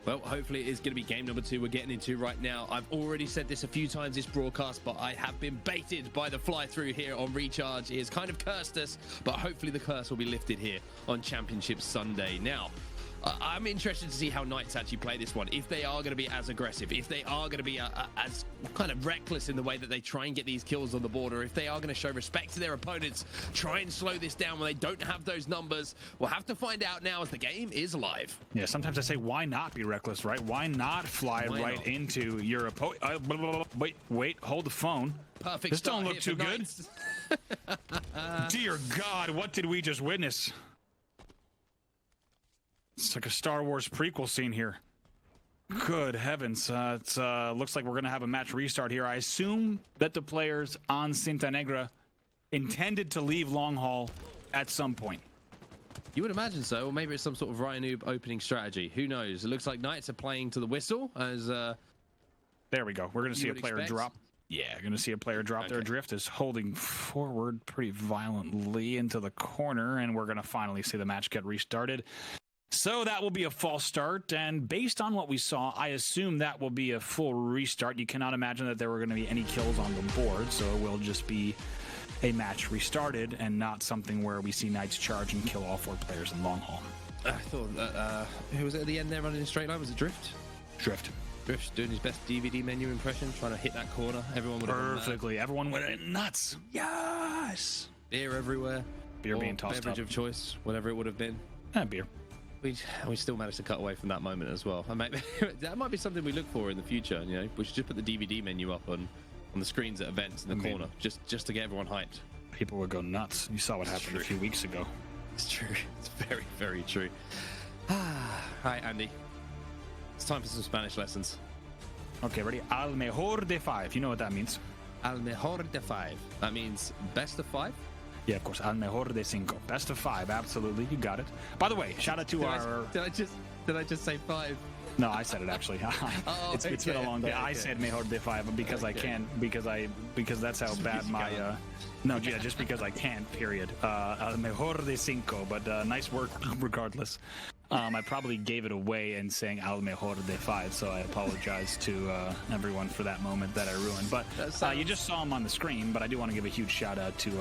Well, hopefully it is going to be game number 2 we're getting into right now. I've already said this a few times this broadcast, but I have been baited by the fly-through here on Recharge. It has kind of cursed us, but hopefully the curse will be lifted here on Championship Sunday. Now, I'm interested to see how Knights actually play this one. If they are going to be as aggressive, if they are going to be as kind of reckless in the way that they try and get these kills on the border, if they are going to show respect to their opponents, try and slow this down when they don't have those numbers. We'll have to find out now as the game is live. Yeah, sometimes I say, why not be reckless, right? Why not fly into your opponent? Wait, hold the phone. Perfect. This don't look too good. Dear God, what did we just witness? It's like a Star Wars prequel scene here. Good heavens. It looks like we're going to have a match restart here. I assume that the players on Cintanegra intended to leave long haul at some point. You would imagine so, or maybe it's some sort of Ryanoob opening strategy. Who knows? It looks like Knights are playing to the whistle as... there we go. We're going to see a player drop. Yeah, going to see a player drop their drift is holding forward pretty violently into the corner, and we're going to finally see the match get restarted. So that will be a false start, and based on what we saw, I assume that will be a full restart. You cannot imagine that there were going to be any kills on the board, so it will just be a match restarted and not something where we see Knights charge and kill all 4 players in long haul. I thought that, who was at the end there running in a straight line? Was it Drift? Drift doing his best DVD menu impression, trying to hit that corner. Everyone would have perfectly. Everyone went nuts. Yes! Beer everywhere. Beer being tossed beverage up. of choice, whatever it would have been. Beer. We still managed to cut away from that moment as well. That might be something we look for in the future. You know, we should just put the DVD menu up on the screens at events in the corner, just to get everyone hyped. People would go nuts. You saw what happened a few weeks ago. It's true. It's very, very true. Hi, Andy. It's time for some Spanish lessons. Okay, ready? Al mejor de 5. You know what that means? Al mejor de 5. That means best of 5. Yeah, of course. Al mejor de 5. Best of 5. Absolutely. You got it. By the way, shout out to Did I just say 5? No, I said it actually. It's been a long day. I said mejor de 5 because I can, because that's how bad my no, yeah, just because I can, period. Al mejor de 5, but nice work regardless. I probably gave it away in saying al mejor de 5, so I apologize to everyone for that moment that I ruined. But you just saw him on the screen, but I do want to give a huge shout out to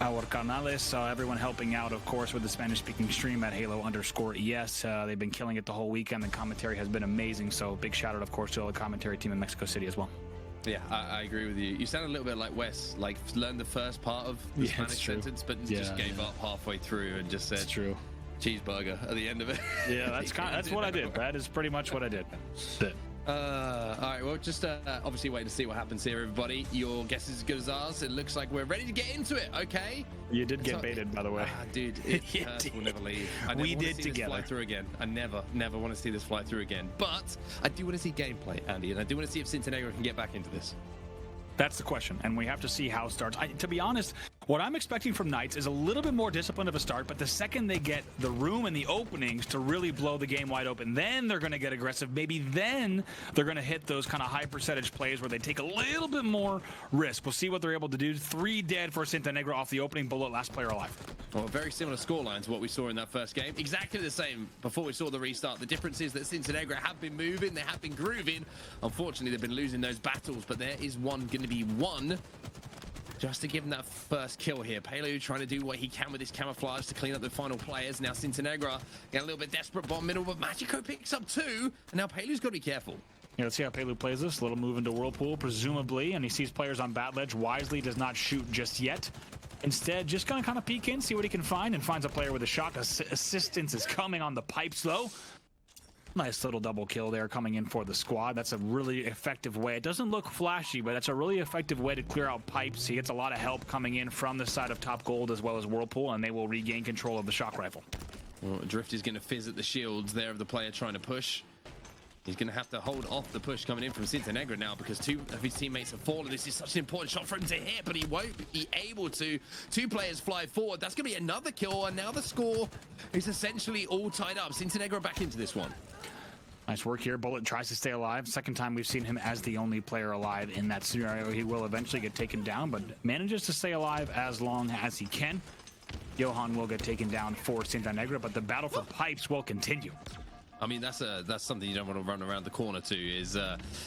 our canales, everyone helping out, of course, with the Spanish-speaking stream at Halo_ES. They've been killing it the whole weekend. The commentary has been amazing, so big shout out, of course, to all the commentary team in Mexico City as well. Yeah, I agree with you. You sound a little bit like Wes, like learned the first part of the Spanish sentence, but just gave up halfway through and just said, it's true. Cheeseburger at the end of it. Yeah, that's what I did. That is pretty much what I did. All right, well, just obviously waiting to see what happens here, everybody. Your guess is as good as ours. It looks like we're ready to get into it, okay? You did get baited, by the way. Dude, it will never leave. We did together. This fly through again. I never want to see this fly through again. But I do want to see gameplay, Andy, and I do want to see if Cintanegra can get back into this. That's the question, and we have to see how it starts. To be honest, what I'm expecting from Knights is a little bit more disciplined of a start, but the second they get the room and the openings to really blow the game wide open, then they're going to get aggressive. Maybe then they're going to hit those kind of high percentage plays where they take a little bit more risk. We'll see what they're able to do. 3 dead for Cintanegra off the opening bullet, last player alive. Well, very similar scoreline to what we saw in that first game. Exactly the same before we saw the restart. The difference is that Cintanegra have been moving, they have been grooving. Unfortunately, they've been losing those battles, but there is going to be one just to give him that first kill here. Pelu trying to do what he can with his camouflage to clean up the final players. Now Cintanegra getting a little bit desperate bottom middle, but Magico picks up 2, and now Pelu's got to be careful. Yeah, let's see how Pelu plays this. A little move into Whirlpool, presumably, and he sees players on bat ledge. Wisely does not shoot just yet. Instead, just gonna kind of peek in, see what he can find, and finds a player with a shot. Assistance is coming on the pipes, though. Nice little double kill there coming in for the squad. That's a really effective way. It doesn't look flashy, but that's a really effective way to clear out pipes. He gets a lot of help coming in from the side of Top Gold as well as Whirlpool, and they will regain control of the shock rifle. Well, Drift is going to fizz at the shields there of the player trying to push. He's going to have to hold off the push coming in from Cintanegra now because 2 of his teammates have fallen. This is such an important shot for him to hit, but he won't be able to. 2 players fly forward. That's going to be another kill, and now the score is essentially all tied up. Cintanegra back into this one. Nice work here. Bullet tries to stay alive. Second time we've seen him as the only player alive in that scenario. He will eventually get taken down, but manages to stay alive as long as he can. Johan will get taken down for Cintanegra, but the battle for pipes will continue. I mean, that's something you don't want to run around the corner to, is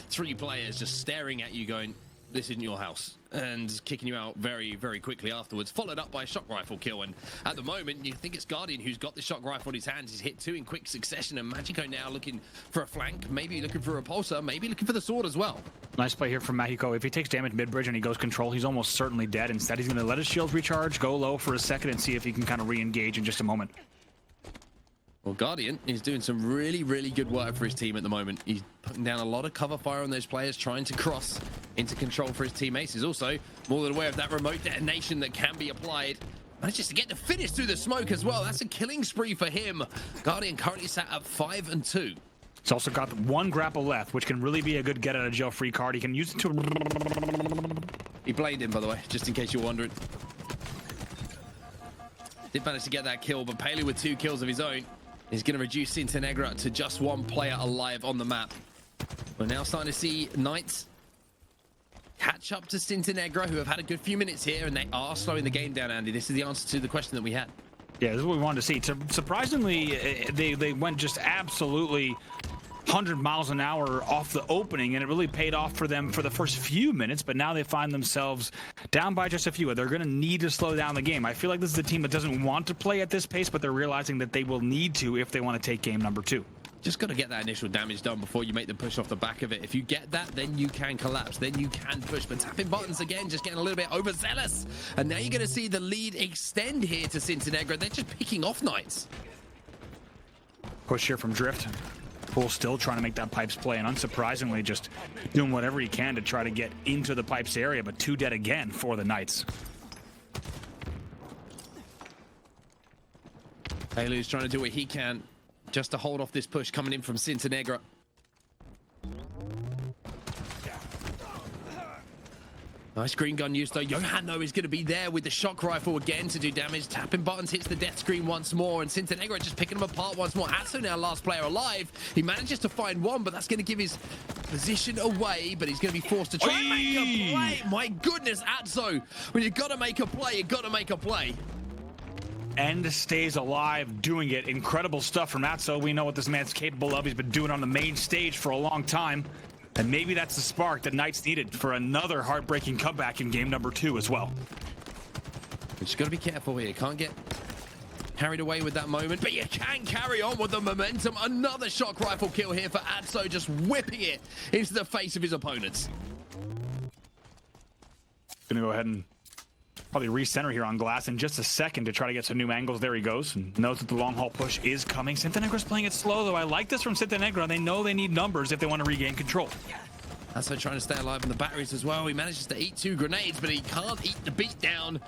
3 players just staring at you going, this isn't your house, and kicking you out very, very quickly afterwards, followed up by a shock rifle kill. And at the moment, you think it's Guardian who's got the shock rifle in his hands. He's hit 2 in quick succession, and Magico now looking for a flank, maybe looking for a repulsor, maybe looking for the sword as well. Nice play here from Magico. If he takes damage mid-bridge and he goes control, he's almost certainly dead. Instead, he's going to let his shields recharge, go low for a second, and see if he can kind of re-engage in just a moment. Well, Guardian is doing some really, really good work for his team at the moment. He's putting down a lot of cover fire on those players, trying to cross into control for his teammates. He's also more than aware of that remote detonation that can be applied. Manages to get the finish through the smoke as well. That's a killing spree for him. Guardian currently sat at 5 and 2. He's also got 1 grapple left, which can really be a good get-out-of-jail-free card. He can use it to... He blamed him, by the way, just in case you're wondering. Did manage to get that kill, but Pelu with 2 kills of his own is going to reduce Cintanegra to just 1 player alive on the map. We're now starting to see Knights catch up to Cintanegra, who have had a good few minutes here, and they are slowing the game down, Andy. This is the answer to the question that we had. Yeah, this is what we wanted to see. Surprisingly, they went just absolutely 100 miles an hour off the opening, and it really paid off for them for the first few minutes, but now they find themselves down by just a few. They're going to need to slow down the game. I feel like this is a team that doesn't want to play at this pace, but they're realizing that they will need to if they want to take game number 2. Just got to get that initial damage done before you make the push off the back of it. If you get that, then you can collapse, then you can push. But tapping buttons again, just getting a little bit overzealous. And now you're going to see the lead extend here to Cintanegra. They're just picking off Knights. Push here from Drift. Pool still trying to make that pipes play, and unsurprisingly just doing whatever he can to try to get into the pipes area, but 2 dead again for the Knights. Halu's trying to do what he can just to hold off this push coming in from Cintanegra. Nice green gun use though. Johan though is going to be there with the shock rifle again to do damage. Tapping buttons hits the death screen once more, and Cintanegra just picking them apart once more. Atso now last player alive. He manages to find 1, but that's going to give his position away, but he's going to be forced to try and make a play. My goodness, Atso. When you got to make a play, you got to make a play. And stays alive doing it. Incredible stuff from Atso. We know what this man's capable of. He's been doing it on the main stage for a long time. And maybe that's the spark that Knights needed for another heartbreaking comeback in game number 2 as well. You just got to be careful here. Can't get carried away with that moment, but you can carry on with the momentum. Another shock rifle kill here for Atso, just whipping it into the face of his opponents. Gonna go ahead and Probably recenter here on glass in just a second to try to get some new angles. There he goes, and knows that the long haul push is coming. Cintanegra's playing it slow, though. I like this from Cintanegra. They know they need numbers if they want to regain control. Also trying to stay alive on the batteries as well. He manages to eat 2 grenades, but he can't eat the beat down.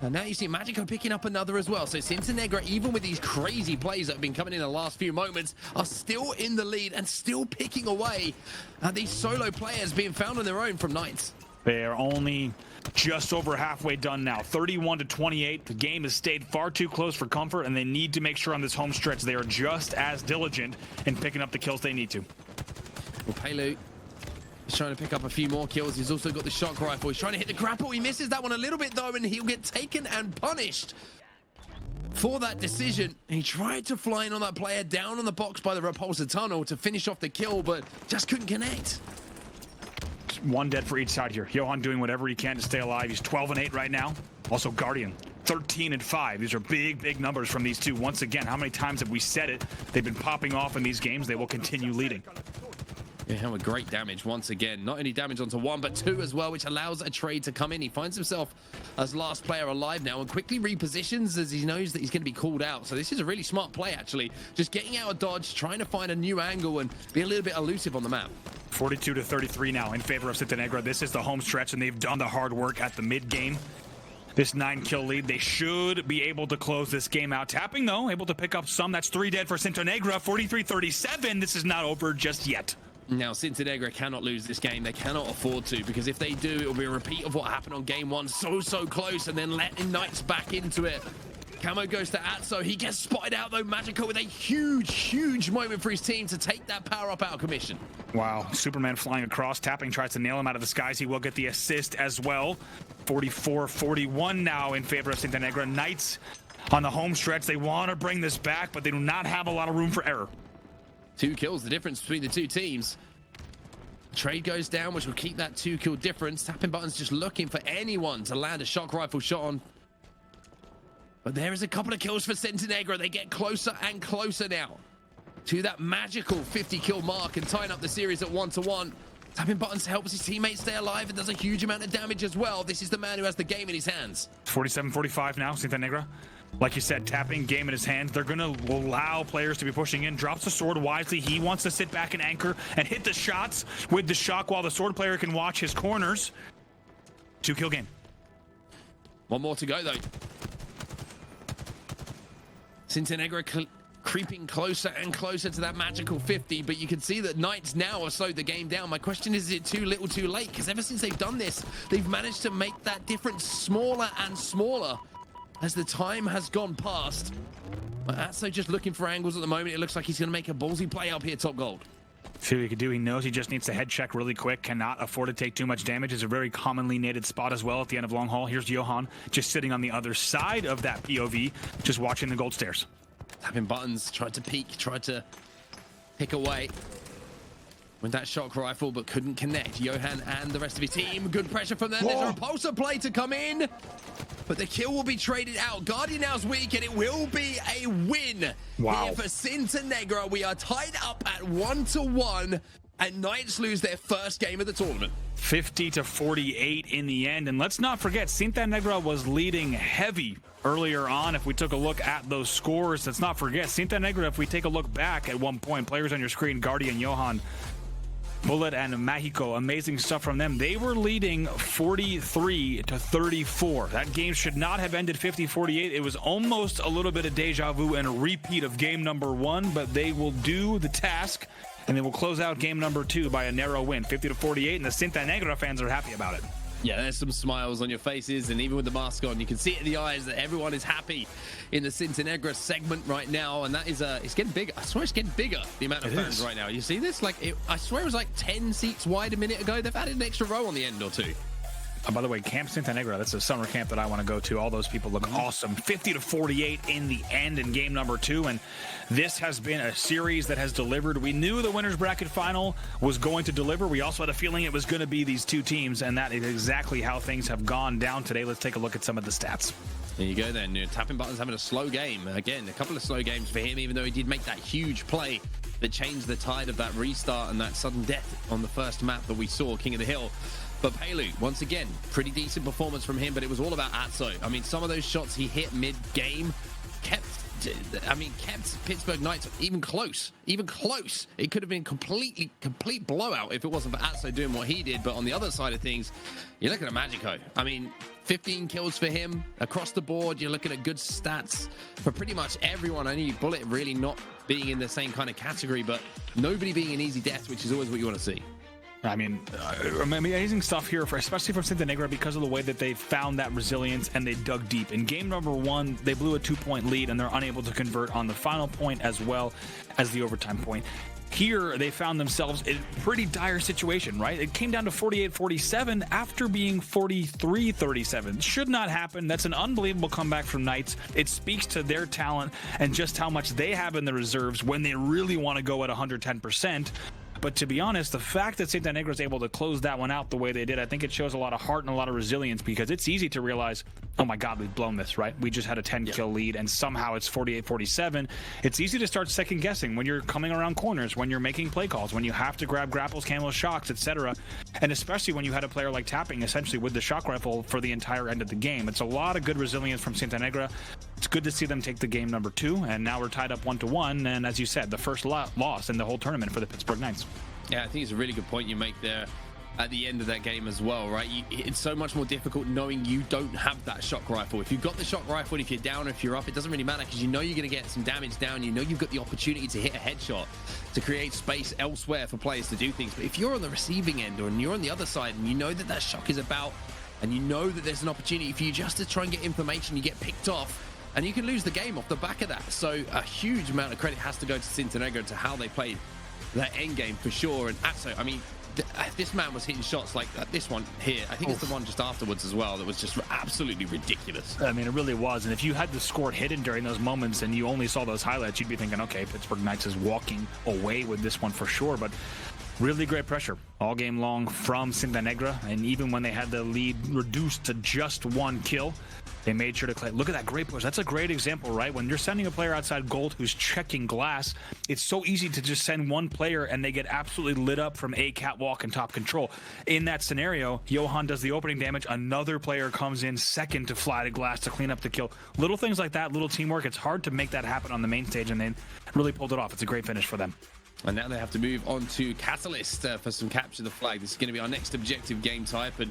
And now you see Magico picking up another as well. So Cintanegra, even with these crazy plays that have been coming in the last few moments, are still in the lead and still picking away at these solo players being found on their own from Knights. They are only just over halfway done now, 31-28. The game has stayed far too close for comfort, and they need to make sure on this home stretch they are just as diligent in picking up the kills they need to. Well, Halo is trying to pick up a few more kills. He's also got the shock rifle. He's trying to hit the grapple. He misses that one a little bit, though, and he'll get taken and punished for that decision. He tried to fly in on that player down on the box by the repulsor tunnel to finish off the kill, but just couldn't connect. One dead for each side here. Johan doing whatever he can to stay alive. He's 12-8 right now. Also Guardian, 13-5. These are big numbers from these two. Once again, how many times have we said it? They've been popping off in these games. They will continue leading. Yeah, with great damage once again. Not only damage onto 1, but 2 as well, which allows a trade to come in. He finds himself as last player alive now and quickly repositions as he knows that he's going to be called out. So this is a really smart play, actually. Just getting out of dodge, trying to find a new angle and be a little bit elusive on the map. 42-33 now in favor of Cintanegra. This is the home stretch, and they've done the hard work at the mid-game. This 9-kill lead, they should be able to close this game out. Tapping, though, able to pick up some. That's 3 dead for Cintanegra. 43-37. This is not over just yet. Now, Cintanegra cannot lose this game. They cannot afford to, because if they do, it will be a repeat of what happened on game 1. So close, and then letting Knights back into it. Camo goes to Atso. He gets spotted out, though. Magico with a huge moment for his team to take that power up out of commission. Wow. Superman flying across. Tapping tries to nail him out of the skies. He will get the assist as well. 44-41 now in favor of Cintanegra. Knights on the home stretch. They want to bring this back, but they do not have a lot of room for error. 2 kills, the difference between the two teams. Trade goes down, which will keep that 2-kill difference. Tapping Button's just looking for anyone to land a shock rifle shot on. But there is a couple of kills for Cintanegra. They get closer and closer now to that magical 50-kill mark and tying up the series at 1-1. Tapping Buttons helps his teammates stay alive and does a huge amount of damage as well. This is the man who has the game in his hands. 47-45 now, Cintanegra. Like you said, Tapping, game in his hands. They're going to allow players to be pushing in. Drops the sword wisely. He wants to sit back and anchor and hit the shots with the shock while the sword player can watch his corners. 2-kill game. 1 more to go, though. Cintanegra creeping closer and closer to that magical 50, but you can see that Knights now have slowed the game down. My question is it too little too late? Because ever since they've done this, they've managed to make that difference smaller and smaller as the time has gone past. But Atso just looking for angles at the moment. It looks like he's going to make a ballsy play up here, top gold. See what he can do. He knows he just needs to head check really quick. Cannot afford to take too much damage. It's a very commonly naded spot as well at the end of long haul. Here's Johan just sitting on the other side of that POV, just watching the gold stairs. Tapping Buttons, tried to peek, tried to pick away with that shock rifle, but couldn't connect. Johan and the rest of his team, good pressure from them. There's a repulsor play to come in, but the kill will be traded out. Guardian now's weak, and it will be a win here for Cintanegra. We are tied up at 1-1, and Knights lose their first game of the tournament. 50-48 in the end, and let's not forget, Cintanegra was leading heavy earlier on. If we took a look at those scores, let's not forget, Cintanegra, if we take a look back at one point, players on your screen, Guardian, Johan, Bullet, and Mexico, amazing stuff from them. They were leading 43-34. That game should not have ended 50-48. It was almost a little bit of deja vu and a repeat of game number 1, but they will do the task, and they will close out game number 2 by a narrow win, 50-48, and the Cintanegra fans are happy about it. Yeah, there's some smiles on your faces, and even with the mask on, you can see it in the eyes that everyone is happy in the Cintanegra segment right now, and that is it's getting bigger. I swear it's getting bigger, the amount of fans right now. You see this? Like, I swear it was like 10 seats wide a minute ago. They've added an extra row on the end or 2. By the way, Camp Cintanegra, that's a summer camp that I want to go to. All those people look awesome. 50-48 in the end in game number 2, and this has been a series that has delivered. We knew the winners bracket final was going to deliver. We also had a feeling it was going to be these two teams, and that is exactly how things have gone down today. Let's take a look at some of the stats. There you go then. Tapping Buttons having a slow game. Again, a couple of slow games for him, even though he did make that huge play that changed the tide of that restart and that sudden death on the first map that we saw, King of the Hill. But Pelu, once again, pretty decent performance from him, but it was all about Atso. I mean, some of those shots he hit mid-game kept Pittsburgh Knights even close. It could have been complete blowout if it wasn't for Atso doing what he did. But on the other side of things, you're looking at Magico. I mean, 15 kills for him across the board. You're looking at good stats for pretty much everyone. Only Bullet really not being in the same kind of category, but nobody being an easy death, which is always what you want to see. I mean, amazing stuff here, especially from Cintanegra, because of the way that they found that resilience and they dug deep. In game number 1, they blew a 2-point lead and they're unable to convert on the final point as well as the overtime point. Here, they found themselves in a pretty dire situation, right? It came down to 48-47 after being 43-37. Should not happen. That's an unbelievable comeback from Knights. It speaks to their talent and just how much they have in the reserves when they really want to go at 110%. But to be honest, the fact that Cintanegra is able to close that one out the way they did, I think it shows a lot of heart and a lot of resilience, because it's easy to realize, oh my God, we've blown this, right? We just had a 10-kill lead, and somehow it's 48-47. It's easy to start second-guessing when you're coming around corners, when you're making play calls, when you have to grab grapples, camos, shocks, etc. And especially when you had a player like Tapping essentially with the shock rifle for the entire end of the game. It's a lot of good resilience from Cintanegra. It's good to see them take the game number 2, and now we're tied up 1-1. And as you said, the first loss in the whole tournament for the Pittsburgh Knights. Yeah, I think it's a really good point you make there at the end of that game as well, right? It's so much more difficult knowing you don't have that shock rifle. If you've got the shock rifle, if you're down or if you're up, it doesn't really matter, because you know you're going to get some damage down. You know you've got the opportunity to hit a headshot, to create space elsewhere for players to do things. But if you're on the receiving end or you're on the other side and you know that shock is about, and you know that there's an opportunity for you just to try and get information, you get picked off, and you can lose the game off the back of that. So a huge amount of credit has to go to Cintanegra to how they played that end game for sure. And Atso, I mean, this man was hitting shots like this one here. I think it's the one just afterwards as well that was just absolutely ridiculous. I mean, it really was. And if you had the score hidden during those moments and you only saw those highlights, you'd be thinking, okay, Pittsburgh Knights is walking away with this one for sure. But really great pressure all game long from Cintanegra. And even when they had the lead reduced to just 1 kill, they made sure to play. Look at that great push. That's a great example, right? When you're sending a player outside gold who's checking glass, it's so easy to just send one player and they get absolutely lit up from A catwalk and top control. In that scenario, Johan does the opening damage. Another player comes in second to fly to glass to clean up the kill. Little things like that, little teamwork. It's hard to make that happen on the main stage, and they really pulled it off. It's a great finish for them. And now they have to move on to Catalyst for some capture the flag. This is going to be our next objective game type. And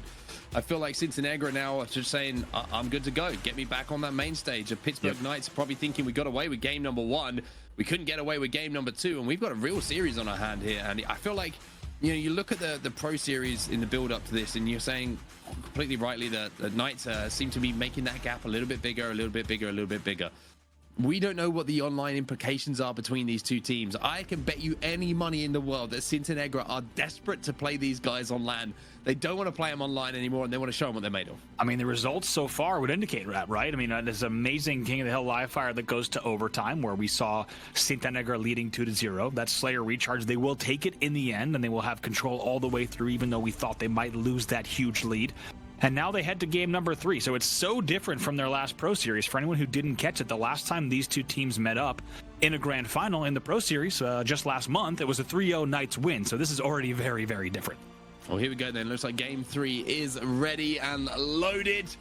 I feel like Cintanegra now are just saying, I'm good to go. Get me back on that main stage. The Pittsburgh Knights are probably thinking we got away with game number 1. We couldn't get away with game number 2. And we've got a real series on our hand here. And I feel like, you know, you look at the Pro Series in the build up to this, and you're saying completely rightly that the Knights seem to be making that gap a little bit bigger, a little bit bigger, a little bit bigger. We don't know what the online implications are between these two teams. I can bet you any money in the world that Cintanegra are desperate to play these guys on LAN. They don't want to play them online anymore, and they want to show them what they're made of. I mean, the results so far would indicate that, right? I mean, this amazing King of the Hill live fire that goes to overtime, where we saw Cintanegra leading 2-0. That Slayer recharge, they will take it in the end, and they will have control all the way through, even though we thought they might lose that huge lead. And now they head to game number 3. So it's so different from their last Pro Series. For anyone who didn't catch it, the last time these two teams met up in a grand final in the Pro Series just last month, it was a 3-0 Knights win. So this is already very, very different. Well, here we go then. Looks like game 3 is ready and loaded.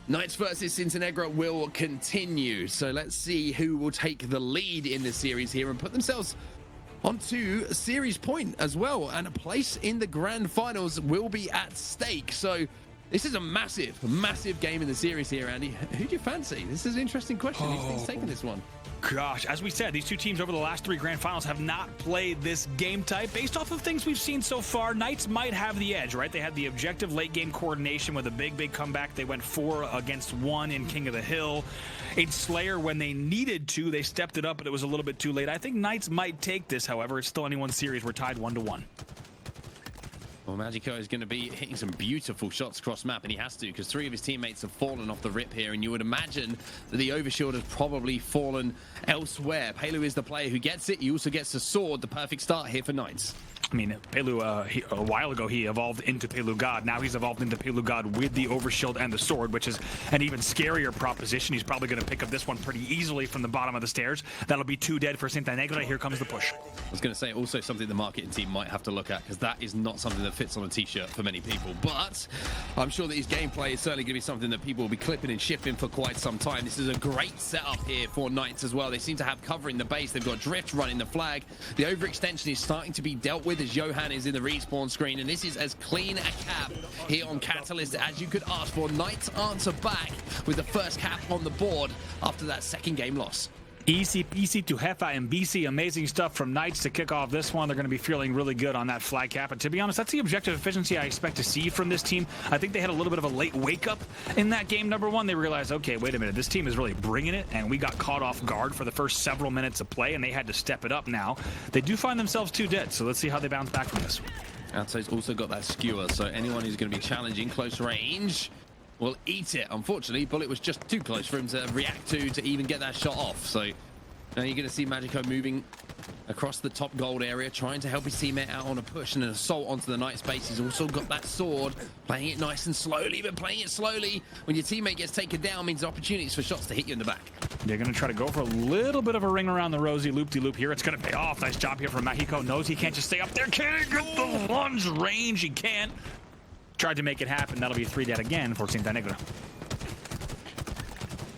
Knights versus Cintanegra will continue. So let's see who will take the lead in this series here and put themselves onto a series point as well. And a place in the grand finals will be at stake. So this is a massive, massive game in the series here, Andy. Who do you fancy? This is an interesting question. Who's taking this one? Gosh, as we said, these two teams over the last 3 grand finals have not played this game type. Based off of things we've seen so far, Knights might have the edge, right? They had the objective late game coordination with a big comeback. They went 4 against 1 in King of the Hill. In Slayer, when they needed to, they stepped it up, but it was a little bit too late. I think Knights might take this, however. It's still anyone's series. We're tied 1-1. Well, Magico is going to be hitting some beautiful shots cross map, and he has to, because 3 of his teammates have fallen off the rip here, and you would imagine that the overshield has probably fallen elsewhere. Halo is the player who gets it. He also gets the sword, the perfect start here for Knights. I mean, Pelu, a while ago, he evolved into Pelu God. Now he's evolved into Pelu God with the Overshield and the Sword, which is an even scarier proposition. He's probably going to pick up this one pretty easily from the bottom of the stairs. That'll be 2 dead for Cintanegra. Here comes the push. I was going to say also something the marketing team might have to look at, because that is not something that fits on a t-shirt for many people. But I'm sure that his gameplay is certainly going to be something that people will be clipping and shipping for quite some time. This is a great setup here for Knights as well. They seem to have cover in the base. They've got Drift running the flag. The overextension is starting to be dealt with as Johan is in the respawn screen, and this is as clean a cap here on Catalyst as you could ask for. Knights answer back with the first cap on the board after that second game loss. Easy peasy to Hefa and BC. Amazing stuff from Knights to kick off this one. They're going to be feeling really good on that flag cap. And to be honest, that's the objective efficiency I expect to see from this team. I think they had a little bit of a late wake up in that game number 1. They realized, okay, wait a minute, this team is really bringing it, and we got caught off guard for the first several minutes of play, and they had to step it up now. They do find themselves 2 dead, so let's see how they bounce back from this. Alto's also got that skewer, so anyone who's going to be challenging close range will eat it. Unfortunately, Bullet was just too close for him to react to even get that shot off. So now you're going to see Magico moving across the top gold area, trying to help his teammate out on a push and an assault onto the Knight's base. He's also got that sword, playing it nice and slowly, but playing it slowly when your teammate gets taken down means opportunities for shots to hit you in the back. They're going to try to go for a little bit of a ring around the rosy loop-de-loop here. It's going to pay off. Nice job here from Mexico. Knows he can't just stay up there. Can't get the lunge range. He can't. Tried to make it happen. That'll be 3 dead again for Cintanegra.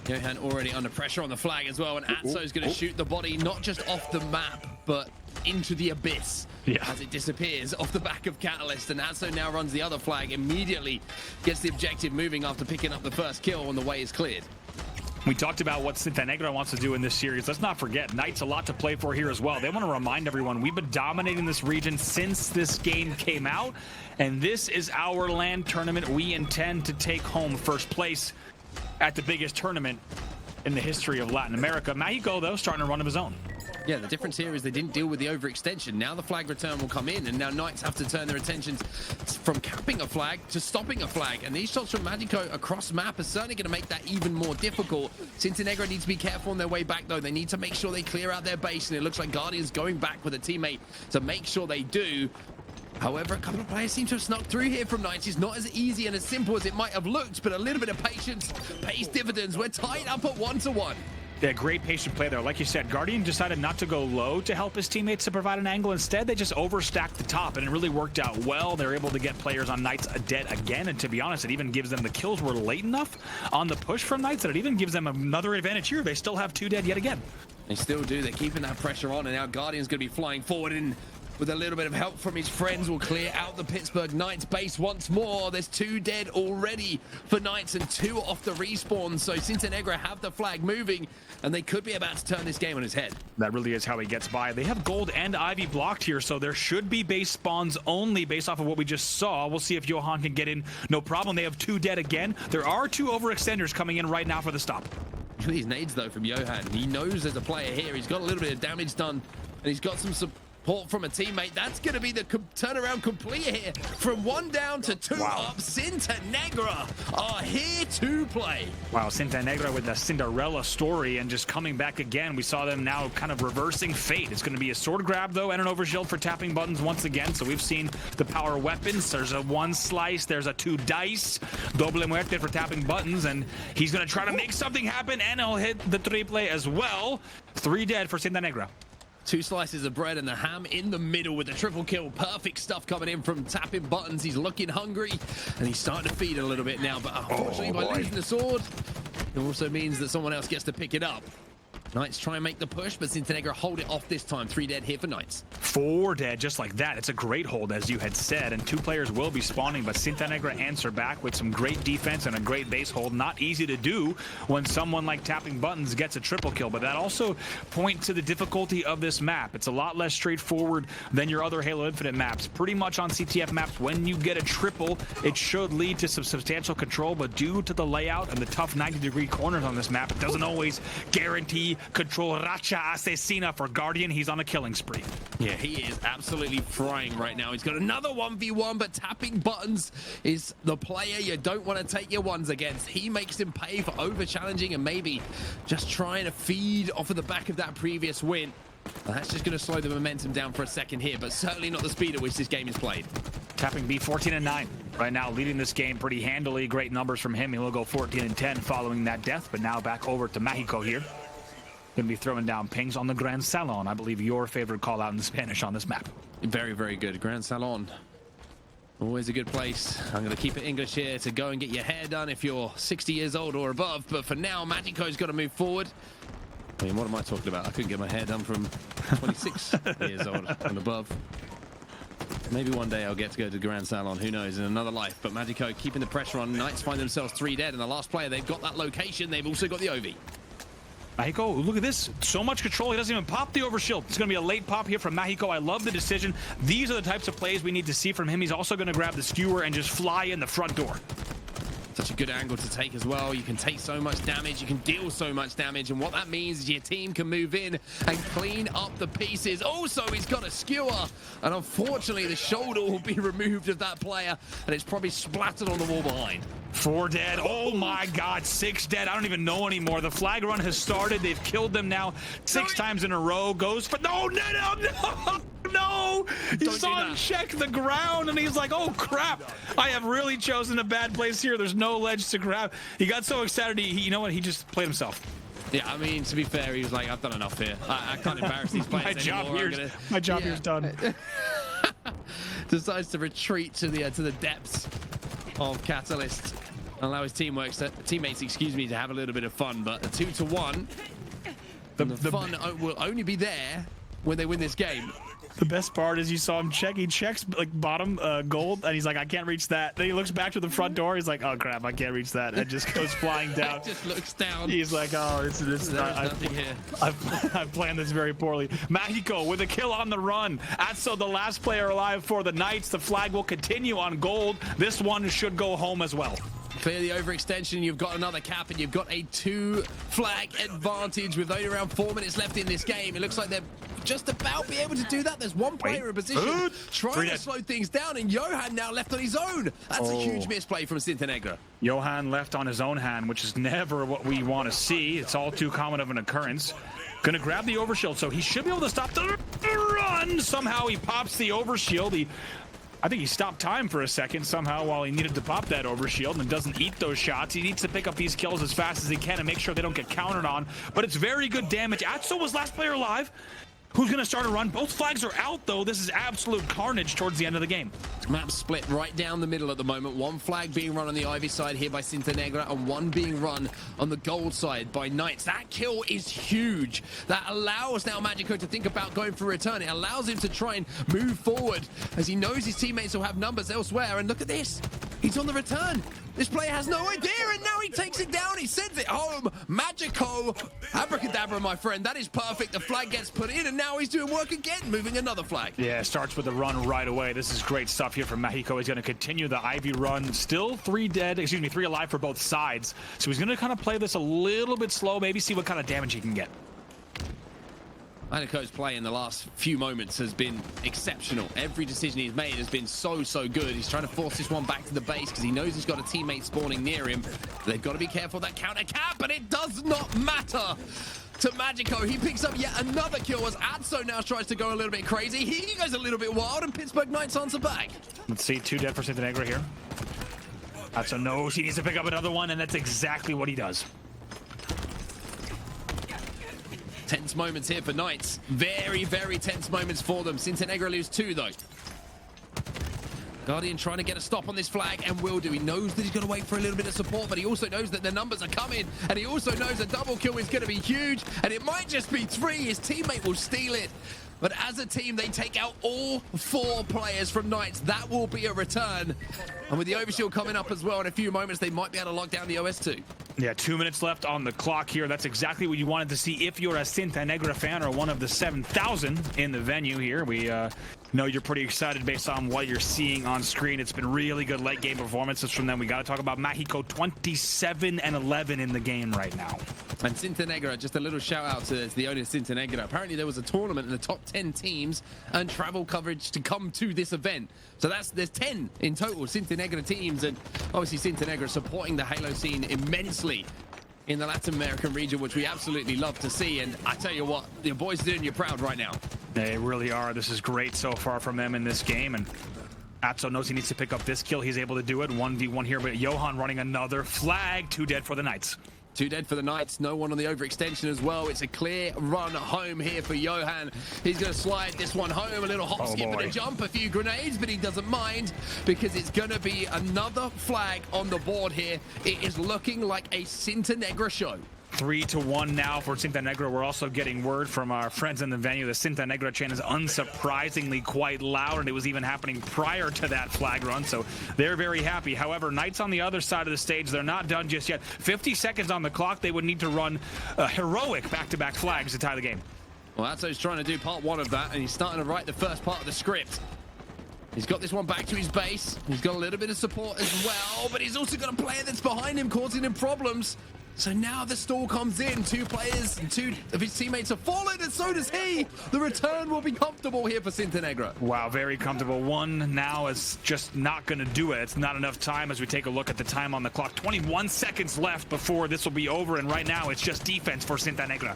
Johan already under pressure on the flag as well, and Atso's going to shoot the body not just off the map, but into the abyss as it disappears off the back of Catalyst. And Atso now runs the other flag, immediately gets the objective moving after picking up the first kill, and the way is cleared. We talked about what Cintanegra wants to do in this series. Let's not forget, Knights a lot to play for here as well. They want to remind everyone, we've been dominating this region since this game came out, and this is our LAN tournament. We intend to take home first place at the biggest tournament in the history of Latin America. Mexico, though, starting to run of his own. Yeah, the difference here is they didn't deal with the overextension. Now the flag return will come in, and now Knights have to turn their attentions from capping a flag to stopping a flag. And these shots from Magico across map are certainly going to make that even more difficult. Cintanegra needs to be careful on their way back, though. They need to make sure they clear out their base, and it looks like Guardian's going back with a teammate to make sure they do. However, a couple of players seem to have snuck through here from Knights. It's not as easy and as simple as it might have looked, but a little bit of patience pays dividends. We're tied up at 1-1. Yeah, great patient play there. Like you said, Guardian decided not to go low to help his teammates to provide an angle. Instead, they just overstacked the top, and it really worked out well. They're able to get players on Knights dead again, and to be honest, it even gives them the kills were late enough on the push from Knights that it even gives them another advantage here. They still have 2 dead yet again. They still do. They're keeping that pressure on, and now Guardian's going to be flying forward in with a little bit of help from his friends, will clear out the Pittsburgh Knights base once more. There's 2 dead already for Knights and 2 off the respawn. So Cintanegra have the flag moving, and they could be about to turn this game on its head. That really is how he gets by. They have gold and Ivy blocked here, so there should be base spawns only based off of what we just saw. We'll see if Johan can get in. No problem. They have 2 dead again. There are 2 overextenders coming in right now for the stop. Look at these nades, though, from Johan. He knows there's a player here. He's got a little bit of damage done, and he's got some support from a teammate. That's going to be the turnaround complete here. From 1 down to 2 up, Cintanegra are here to play. Wow, Cintanegra with the Cinderella story and just coming back again. We saw them now kind of reversing fate. It's going to be a sword grab, though, and an overshield for tapping buttons once again. So we've seen the power weapons. There's a 1 slice. There's a 2 dice. Doble muerte for tapping buttons, and he's going to try to make something happen, and he'll hit the triple as well. 3 dead for Cintanegra. 2 slices of bread and the ham in the middle with the triple kill. Perfect stuff coming in from tapping buttons. He's looking hungry, and he's starting to feed a little bit now. But unfortunately, by losing the sword, it also means that someone else gets to pick it up. Knights try and make the push, but Cintanegra hold it off this time. 3 dead here for Knights. 4 dead, just like that. It's a great hold, as you had said, and 2 players will be spawning, but Cintanegra answer back with some great defense and a great base hold. Not easy to do when someone like tapping buttons gets a triple kill, but that also points to the difficulty of this map. It's a lot less straightforward than your other Halo Infinite maps. Pretty much on CTF maps, when you get a triple, it should lead to some substantial control, but due to the layout and the tough 90-degree corners on this map, it doesn't always guarantee control. Racha Asesina for Guardian. He's on a killing spree. Yeah, he is absolutely frying right now. He's got another 1v1, but tapping buttons is the player you don't want to take your ones against. He makes him pay for over challenging and maybe just trying to feed off of the back of that previous win. Well, that's just going to slow the momentum down for a second here, but certainly not the speed at which this game is played. Capping B 14-9 right now, leading this game pretty handily. Great numbers from him. He'll go 14-10 following that death, but now back over to Mexico here. Going to be throwing down pings on the Grand Salon. I believe your favorite call out in Spanish on this map. Very, very good. Grand Salon. Always a good place. I'm going to keep it English here to go and get your hair done if you're 60 years old or above. But for now, Magico's got to move forward. I mean, what am I talking about? I couldn't get my hair done from 26 years old and above. Maybe one day I'll get to go to Grand Salon. Who knows? In another life. But Magico keeping the pressure on. Knights find themselves 3 dead. And the last player, they've got that location. They've also got the OV. Mexico, look at this. So much control. He doesn't even pop the overshield. It's going to be a late pop here from Mexico. I love the decision. These are the types of plays we need to see from him. He's also going to grab the skewer and just fly in the front door. Such a good angle to take as well. You can take so much damage. You can deal so much damage. And what that means is your team can move in and clean up the pieces. Also, he's got a skewer. And unfortunately, the shoulder will be removed of that player. And it's probably splattered on the wall behind. 4 dead. Oh my God, 6 dead. I don't even know anymore. The flag run has started. They've killed them now 6 times in a row. Goes for no. He saw him check the ground and he's like, oh crap, I have really chosen a bad place here. There's no ledge to grab. He got so excited, you know what, he just played himself. Yeah, I mean, to be fair, he was like, I've done enough here. I can't embarrass these players anymore. My job here's done. Decides to retreat to the depths of Catalyst. Allow his teammates, to have a little bit of fun. But a 2-1, the fun will only be there when they win this game. The best part is you saw him check. He checks like bottom gold, and he's like, I can't reach that. Then he looks back to the front door. He's like, oh crap, I can't reach that. And just goes flying down. Just looks down. He's like, oh, this nothing here. I've planned this very poorly. Mexico with a kill on the run. Atso, the last player alive for the Knights. The flag will continue on gold. This one should go home as well. Clear the overextension. You've got another cap, and you've got a 2-flag advantage with only around 4 minutes left in this game. It looks like they're just about be able to do that. There's one player in position trying to slow things down, and Johan now left on his own. That's a huge misplay from Cintanegra. Johan left on his own hand, which is never what we want to see. It's all too common of an occurrence. Gonna grab the overshield, so he should be able to stop the run. Somehow he pops the overshield. I think he stopped time for a second somehow while he needed to pop that overshield and doesn't eat those shots. He needs to pick up these kills as fast as he can and make sure they don't get countered on. But it's very good damage. Atso was last player alive. Who's going to start a run? Both flags are out, though. This is absolute carnage towards the end of the game. Map split right down the middle at the moment. One flag being run on the Ivy side here by Cintanegra and one being run on the gold side by Knights. That kill is huge. That allows now Magico to think about going for a return. It allows him to try and move forward as he knows his teammates will have numbers elsewhere. And look at this. He's on the return. This player has no idea, and now he takes it down. He sends it home. Magico. Abracadabra, my friend. That is perfect. The flag gets put in, and now he's doing work again, moving another flag. Yeah, starts with the run right away. This is great stuff here from Mexico. He's going to continue the Ivy run. Still 3 alive for both sides. So he's going to kind of play this a little bit slow, maybe see what kind of damage he can get. Magico's play in the last few moments has been exceptional. Every decision he's made has been so good. He's trying to force this one back to the base because he knows he's got a teammate spawning near him. They've got to be careful of that counter cap, but it does not matter to Magico. He picks up yet another kill as Atso now tries to go a little bit crazy. He goes a little bit wild, and Pittsburgh Knights answer back. Let's see, 2 dead for Cintanegra here. Atso knows he needs to pick up another one, and that's exactly what he does. Tense moments here for Knights. Very tense moments for them. Cintanegra lose 2, though. Guardian trying to get a stop on this flag, and will do. He knows that he's going to wait for a little bit of support, but he also knows that the numbers are coming, and he also knows a double kill is going to be huge, and it might just be 3. His teammate will steal it. But as a team, they take out all 4 players from Knights. That will be a return. And with the overshield coming up as well in a few moments, they might be able to lock down the OS2. Yeah, 2 minutes left on the clock here. That's exactly what you wanted to see if you're a Cintanegra fan or one of the 7,000 in the venue here. We know you're pretty excited based on what you're seeing on screen. It's been really good late game performances from them. We got to talk about Mexico, 27-11 in the game right now. And Cintanegra, just a little shout out to the owner of Cintanegra. Apparently there was a tournament and the top 10 teams and travel coverage to come to this event. So there's 10 in total Cintanegra teams, and obviously Cintanegra supporting the Halo scene immensely. in the Latin American region, which we absolutely love to see. And I tell you what, your boys are doing you proud right now. They really are. This is great so far from them in this game. And Atso knows he needs to pick up this kill. He's able to do it. 1v1 here, but Johan running another flag. 2 dead for the Knights. 2 dead for the Knights. No one on the overextension as well. It's a clear run home here for Johan. He's going to slide this one home. A little hop, skip, and a jump. A few grenades, but he doesn't mind because it's going to be another flag on the board here. It is looking like a Cintanegra show. 3-1 now for Cintanegra. We're also getting word from our friends in the venue. The Cintanegra chant is unsurprisingly quite loud, and it was even happening prior to that flag run, so they're very happy. However, Knights on the other side of the stage, they're not done just yet. 50 seconds on the clock. They would need to run heroic back-to-back flags to tie the game. Well, Atso's trying to do part 1 of that, and he's starting to write the first part of the script. He's got this one back to his base. He's got a little bit of support as well, but he's also got a player that's behind him causing him problems. So now the stall comes in. 2 players and 2 of his teammates have fallen, and so does he. The return will be comfortable here for Cintanegra. Wow, very comfortable. 1 now is just not going to do it. It's not enough time as we take a look at the time on the clock. 21 seconds left before this will be over, and right now it's just defense for Cintanegra.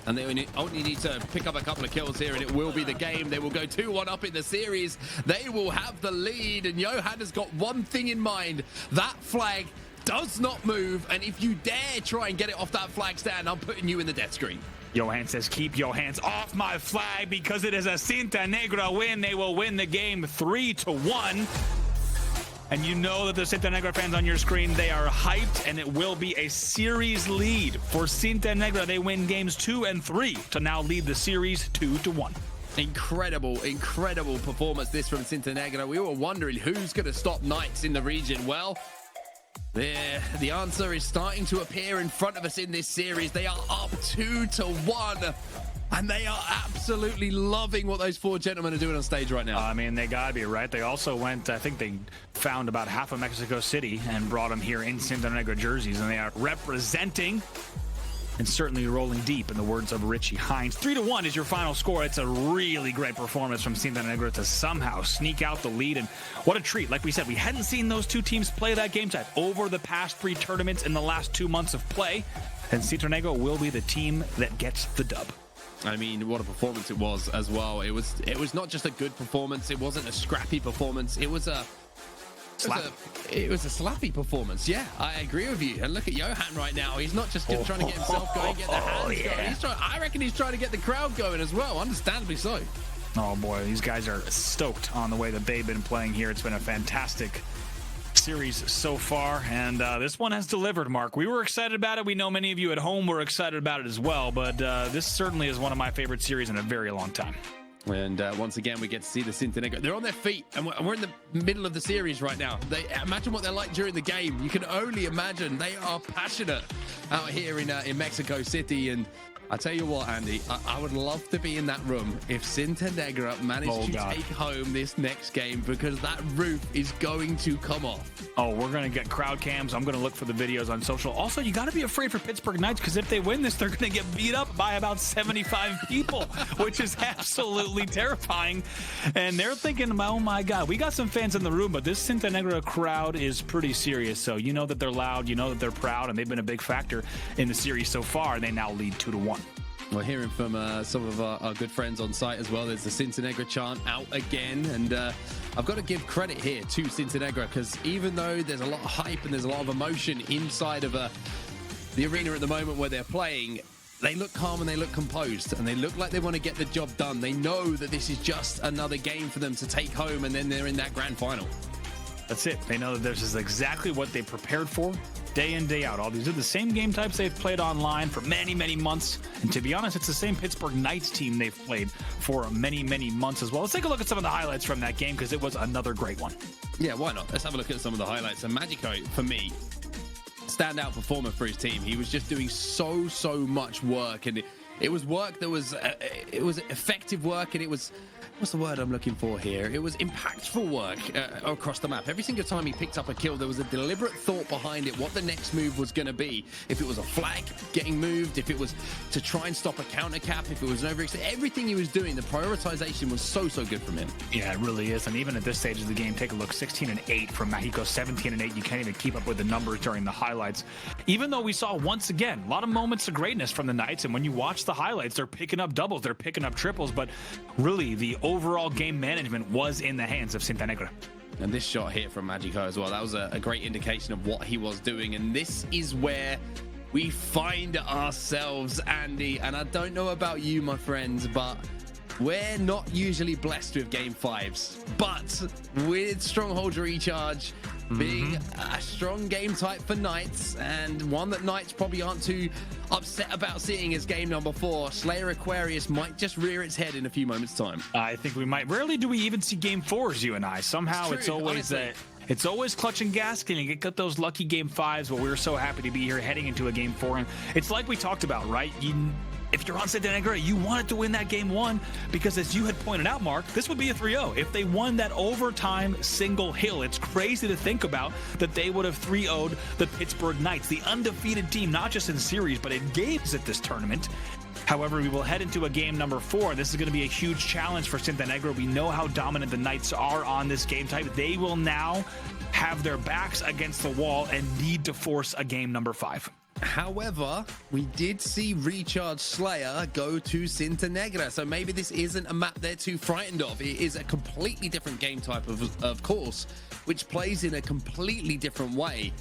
And they only need to pick up a couple of kills here, and it will be the game. They will go 2-1 up in the series. They will have the lead, and Johan has got one thing in mind. That flag does not move, and if you dare try and get it off that flag stand, I'm putting you in the death screen. Johan says, keep your hands off my flag because it is a Cintanegra win. They will win the game 3-1. And you know that the Cintanegra fans on your screen, they are hyped, and it will be a series lead for Cintanegra. They win games 2 and 3 to now lead the series 2-1. Incredible performance this from Cintanegra. We were wondering who's going to stop Knights in the region. Well, the answer is starting to appear in front of us in this series. They are up 2-1. And they are absolutely loving what those 4 gentlemen are doing on stage right now. I mean, they gotta be, right? They also went, I think they found about half of Mexico City and brought them here in Cintanegra jerseys, and they are representing and certainly rolling deep, in the words of Richie Hines. 3-1 is your final score. It's a really great performance from Cintanegra to somehow sneak out the lead, and what a treat. Like we said, we hadn't seen those 2 teams play that game type over the past 3 tournaments in the last 2 months of play, and Cintanegra will be the team that gets the dub. I mean, what a performance it was as well. It was not just a good performance. It wasn't a scrappy performance. It was a slappy performance. Yeah, I agree with you. And look at Johan right now. He's not just trying to get himself going, get the hands going. I reckon he's trying to get the crowd going as well. Understandably so. Oh boy, these guys are stoked on the way that they've been playing here. It's been a fantastic series so far, and this one has delivered, Mark. We were excited about it. We know many of you at home were excited about it as well, but this certainly is one of my favorite series in a very long time. And once again, we get to see the Cintanegra. They're on their feet, and we're in the middle of the series right now. Imagine what they're like during the game. You can only imagine. They are passionate out here in Mexico City, and I tell you what, Andy, I would love to be in that room if Cintanegra managed to take home this next game, because that roof is going to come off. Oh, we're going to get crowd cams. I'm going to look for the videos on social. Also, you got to be afraid for Pittsburgh Knights, because if they win this, they're going to get beat up by about 75 people, which is absolutely terrifying. And they're thinking, oh my God, we got some fans in the room, but this Cintanegra crowd is pretty serious. So you know that they're loud, you know that they're proud, and they've been a big factor in the series so far. And they now lead 2-1. We're hearing from some of our good friends on site as well. There's the Cintanegra chant out again, and I've got to give credit here to Cintanegra, because even though there's a lot of hype and there's a lot of emotion inside of the arena at the moment where they're playing, they look calm and they look composed, and they look like they want to get the job done. They know that this is just another game for them to take home, and then they're in that grand final. That's it. They know that this is exactly what they prepared for day in, day out. All these are the same game types they've played online for many, many months. And to be honest, it's the same Pittsburgh Knights team they've played for many, many months as well. Let's take a look at some of the highlights from that game, because it was another great one. Yeah, why not? Let's have a look at some of the highlights. And Magico, for me, standout performer for his team. He was just doing so much work, and it was work that was it was effective work, and it was, what's the word I'm looking for here? It was impactful work across the map. Every single time he picked up a kill, there was a deliberate thought behind it, what the next move was going to be. If it was a flag getting moved, if it was to try and stop a counter cap, if it was an overextend, everything he was doing, the prioritization was so good from him. Yeah, it really is. And even at this stage of the game, take a look, 16-8 from Mexico, 17-8. You can't even keep up with the numbers during the highlights. even though we saw once again a lot of moments of greatness from the Knights, and when you watch the highlights, they're picking up doubles, they're picking up triples, but really the overall game management was in the hands of Cintanegra. And this shot here from Magico as well, that was a great indication of what he was doing. And this is where we find ourselves, Andy. And I don't know about you, my friends, but we're not usually blessed with game 5s. But with Stronghold Recharge being a strong game type for Knights, and one that Knights probably aren't too upset about seeing as game number 4, Slayer Aquarius might just rear its head in a few moments' time. I think we might. Rarely do we even see game 4s, you and I. Somehow it's always that. It's always clutch and gasket, and you get those lucky game 5s, but we're so happy to be here heading into a game 4. And it's like we talked about, right? If you're on Cintanegra, you wanted to win that game 1 because, as you had pointed out, Mark, this would be a 3-0. If they won that overtime single hill, it's crazy to think about that they would have 3-0'd the Pittsburgh Knights, the undefeated team, not just in series, but in games at this tournament. However, we will head into a game number 4. This is going to be a huge challenge for Cintanegra. We know how dominant the Knights are on this game type. They will now have their backs against the wall and need to force a game number 5. However, we did see Recharge Slayer go to Cintanegra, so maybe this isn't a map they're too frightened of. It is a completely different game type, of course, which plays in a completely different way.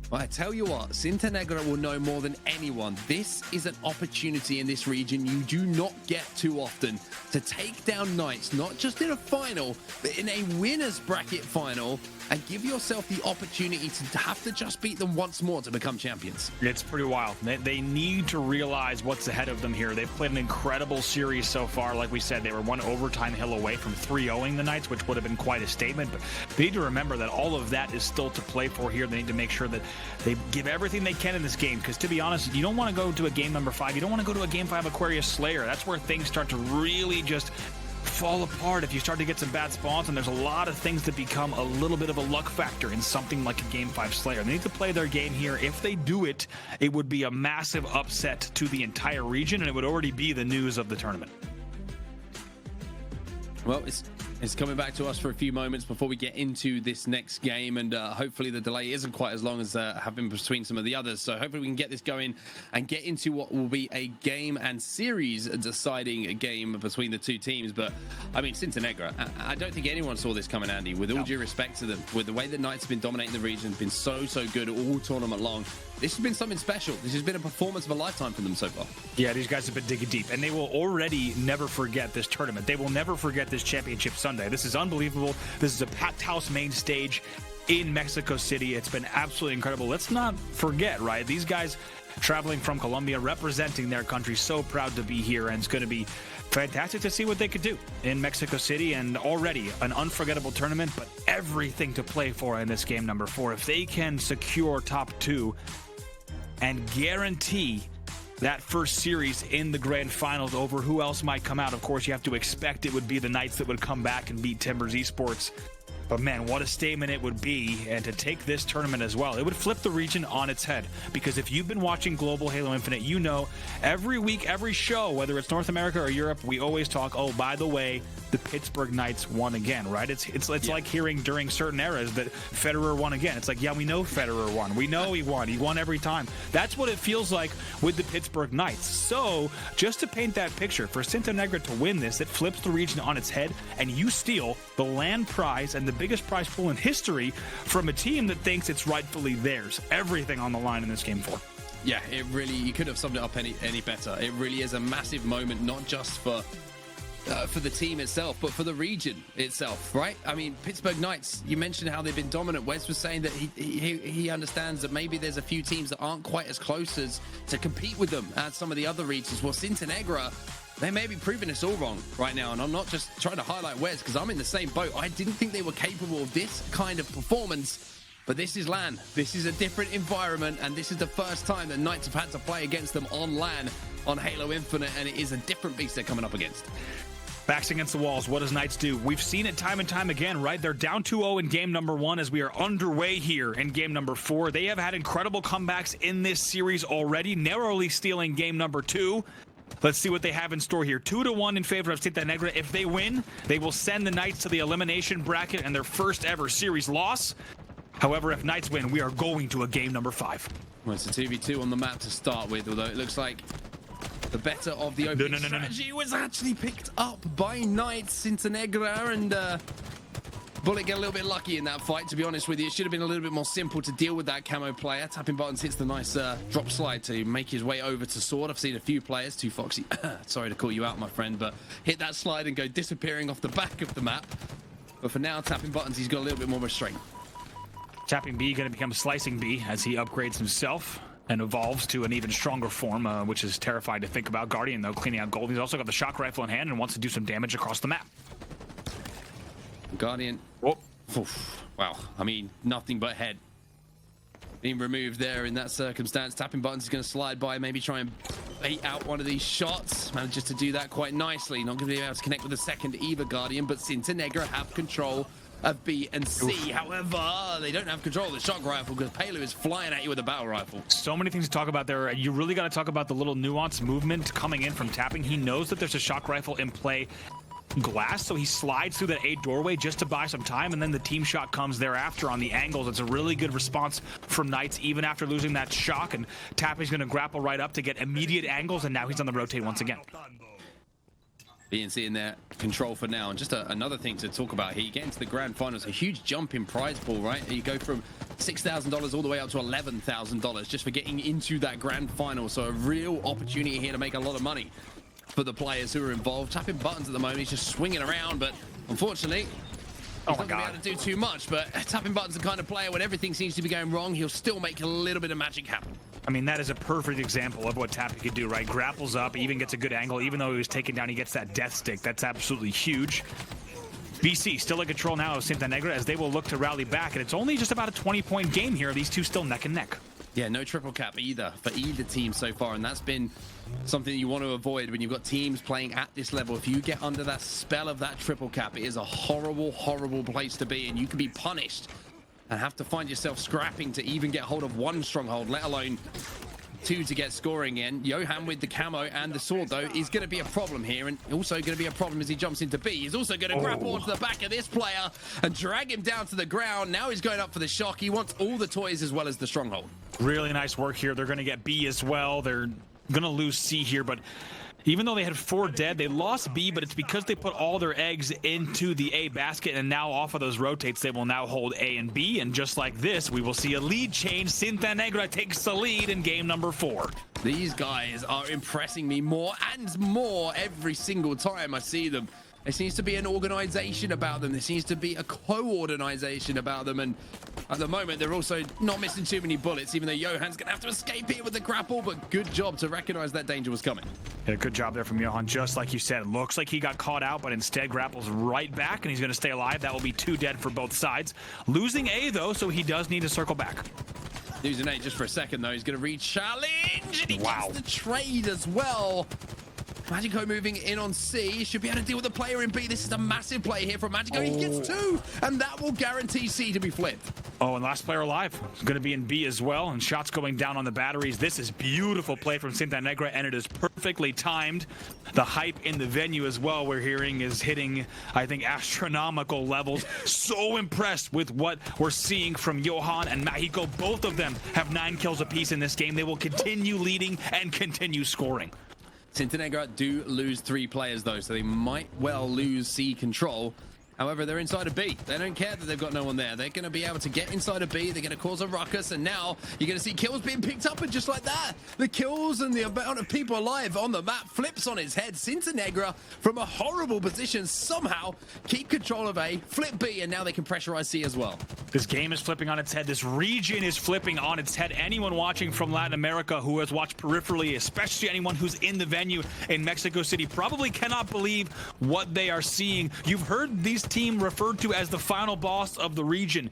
But I tell you what, Cintanegra will know more than anyone. This is an opportunity in this region you do not get too often, to take down Knights, not just in a final, but in a winner's bracket final, and give yourself the opportunity to have to just beat them once more to become champions. It's pretty wild. They need to realize what's ahead of them here. They've played an incredible series so far. Like we said, they were one overtime hill away from 3-0ing the Knights, which would have been quite a statement. But they need to remember that all of that is still to play for here. They need to make sure that they give everything they can in this game, because to be honest, you don't want to go to a game number 5. You don't want to go to a game 5 Aquarius Slayer. That's where things start to really just fall apart if you start to get some bad spawns, and there's a lot of things that become a little bit of a luck factor in something like a game 5 Slayer. They need to play their game here. If they do it, it would be a massive upset to the entire region, and it would already be the news of the tournament. Well, it's coming back to us for a few moments before we get into this next game, and hopefully the delay isn't quite as long as have been between some of the others. So hopefully we can get this going and get into what will be a game and series deciding game between the two teams. But I mean, Cintanegra, I don't think anyone saw this coming, Andy. With all due respect to them, with the way that Knights have been dominating the region, been so good all tournament long. This has been something special. This has been a performance of a lifetime for them so far. Yeah, these guys have been digging deep, and they will already never forget this tournament. They will never forget this championship Sunday. This is unbelievable. This is a packed house main stage in Mexico City. It's been absolutely incredible. Let's not forget, right? These guys traveling from Colombia, representing their country, so proud to be here, and it's going to be fantastic to see what they could do in Mexico City. And already an unforgettable tournament, but everything to play for in this game number 4. If they can secure top 2 and guarantee that first series in the grand finals over who else might come out, of course, you have to expect it would be the Knights that would come back and beat Timbers Esports. But man, what a statement it would be, and to take this tournament as well. It would flip the region on its head, because if you've been watching Global Halo Infinite, you know every week, every show, whether it's North America or Europe, we always talk, oh, by the way, the Pittsburgh Knights won again, right? It's like hearing during certain eras that Federer won again. It's like, yeah, we know Federer won. We know he won every time. That's what it feels like with the Pittsburgh Knights. So just to paint that picture, for Cintanegra to win this, it flips the region on its head, and you steal the LAN prize and the biggest prize pool in history from a team that thinks it's rightfully theirs. Everything on the line in this game 4. Yeah, it really, you could have summed it up any better. It really is a massive moment, not just for the team itself, but for the region itself, right? I mean, Pittsburgh Knights, you mentioned how they've been dominant. Wes was saying that he understands that maybe there's a few teams that aren't quite as close as to compete with them as some of the other regions. Well, Cintanegra, they may be proving us all wrong right now, and I'm not just trying to highlight Wes, because I'm in the same boat. I didn't think they were capable of this kind of performance, but this is LAN. This is a different environment, and this is the first time that Knights have had to play against them on LAN on Halo Infinite, and it is a different beast they're coming up against. Backs against the walls. What does Knights do? We've seen it time and time again, right? They're down 2-0 in game number 1 as we are underway here in game number 4. They have had incredible comebacks in this series already, narrowly stealing game number 2. Let's see what they have in store here. 2-1 in favor of Cintanegra. If they win, they will send the Knights to the elimination bracket and their first ever series loss. However, if Knights win, we are going to a game number 5. Well, it's a 2v2 on the map to start with, although it looks like the better of the opening strategy was actually picked up by Knights. Cintanegra and Bullet get a little bit lucky in that fight, to be honest with you. It should have been a little bit more simple to deal with that camo player. Tapping Buttons hits the nice drop slide to make his way over to Sword. I've seen a few players, too foxy, sorry to call you out, my friend, but hit that slide and go disappearing off the back of the map. But for now, Tapping Buttons, he's got a little bit more restraint. Tapping B going to become Slicing B as he upgrades himself and evolves to an even stronger form, which is terrifying to think about. Guardian, though, cleaning out gold. He's also got the shock rifle in hand and wants to do some damage across the map. Guardian. Oh. Wow. I mean, nothing but head being removed there in that circumstance. Tapping Buttons is going to slide by, maybe try and bait out one of these shots. Manages to do that quite nicely. Not going to be able to connect with the second either, Guardian, but Cintanegra have control of B and C. Oof. However, they don't have control of the shock rifle because Pelu is flying at you with a battle rifle. So many things to talk about there. You really got to talk about the little nuanced movement coming in from Tapping. He knows that there's a shock rifle in play glass, so he slides through that A doorway just to buy some time, and then the team shot comes thereafter on the angles. It's a really good response from Knights, even after losing that shock, and Tapping's going to grapple right up to get immediate angles, and now he's on the rotate once again. BNC in there, control for now. And just another thing to talk about here, you get into the grand finals, a huge jump in prize pool, right? You go from $6,000 all the way up to $11,000 just for getting into that grand final. So a real opportunity here to make a lot of money for the players who are involved. Tapping Buttons at the moment, he's just swinging around, but unfortunately, he's not going to be able to do too much. But Tapping Buttons the kind of player when everything seems to be going wrong, he'll still make a little bit of magic happen. I mean, that is a perfect example of what Tapping could do, right? Grapples up, even gets a good angle. Even though he was taken down, he gets that death stick. That's absolutely huge. BC still in control now of Cintanegra as they will look to rally back, and it's only just about a 20-point game here. These two still neck and neck. Yeah, no triple cap either for either team so far, and that's been something you want to avoid when you've got teams playing at this level. If you get under that spell of that triple cap, it is a horrible, horrible place to be, and you can be punished and have to find yourself scrapping to even get hold of one stronghold, let alone two to get scoring in. Johan with the camo and the sword, though, is going to be a problem here, and also going to be a problem as he jumps into B. He's also going to grapple onto the back of this player and drag him down to the ground. Now he's going up for the shock. He wants all the toys as well as the stronghold. Really nice work here. They're going to get B as well. They're going to lose C here, but even though they had 4 dead, they lost B, but it's because they put all their eggs into the A basket, and now off of those rotates, they will now hold A and B, and just like this, we will see a lead change. Cintanegra takes the lead in game number 4. These guys are impressing me more and more every single time I see them. There seems to be an organization about them. There seems to be a co-organization about them. And at the moment, they're also not missing too many bullets, even though Johan's going to have to escape here with the grapple. But good job to recognize that danger was coming. Yeah, good job there from Johan. Just like you said, looks like he got caught out, but instead grapples right back, and he's going to stay alive. That will be 2 dead for both sides. Losing A, though, so he does need to circle back. Losing A just for a second, though. He's going to re-challenge, and he gets the trade as well. Magico moving in on C, should be able to deal with the player in B. This is a massive play here from Magico. He gets 2, and that will guarantee C to be flipped. Oh, and last player alive is going to be in B as well, and shots going down on the batteries. This is beautiful play from Cintanegra, and it is perfectly timed. The hype in the venue as well, we're hearing, is hitting, I think, astronomical levels. So impressed with what we're seeing from Johan and Magico. Both of them have 9 kills apiece in this game. They will continue leading and continue scoring. Cintanegra do lose 3 players, though, so they might well lose C control. However, they're inside of B. They don't care that they've got no one there. They're going to be able to get inside of B. They're going to cause a ruckus, and now you're going to see kills being picked up, and just like that, the kills and the amount of people alive on the map flips on its head. Cintanegra, from a horrible position, somehow keep control of A, flip B, and now they can pressurize C as well. This game is flipping on its head. This region is flipping on its head. Anyone watching from Latin America who has watched peripherally, especially anyone who's in the venue in Mexico City, probably cannot believe what they are seeing. You've heard these team referred to as the final boss of the region.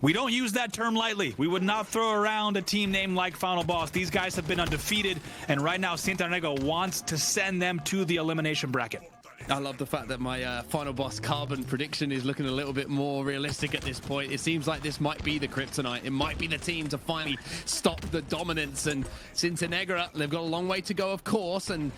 We don't use that term lightly. We would not throw around a team name like Final Boss. These guys have been undefeated, and right now Cintanegra wants to send them to the elimination bracket. I love the fact that my Final Boss Carbon prediction is looking a little bit more realistic at this point. It seems like this might be the kryptonite. It might be the team to finally stop the dominance, and Cintanegra, they've got a long way to go, of course, and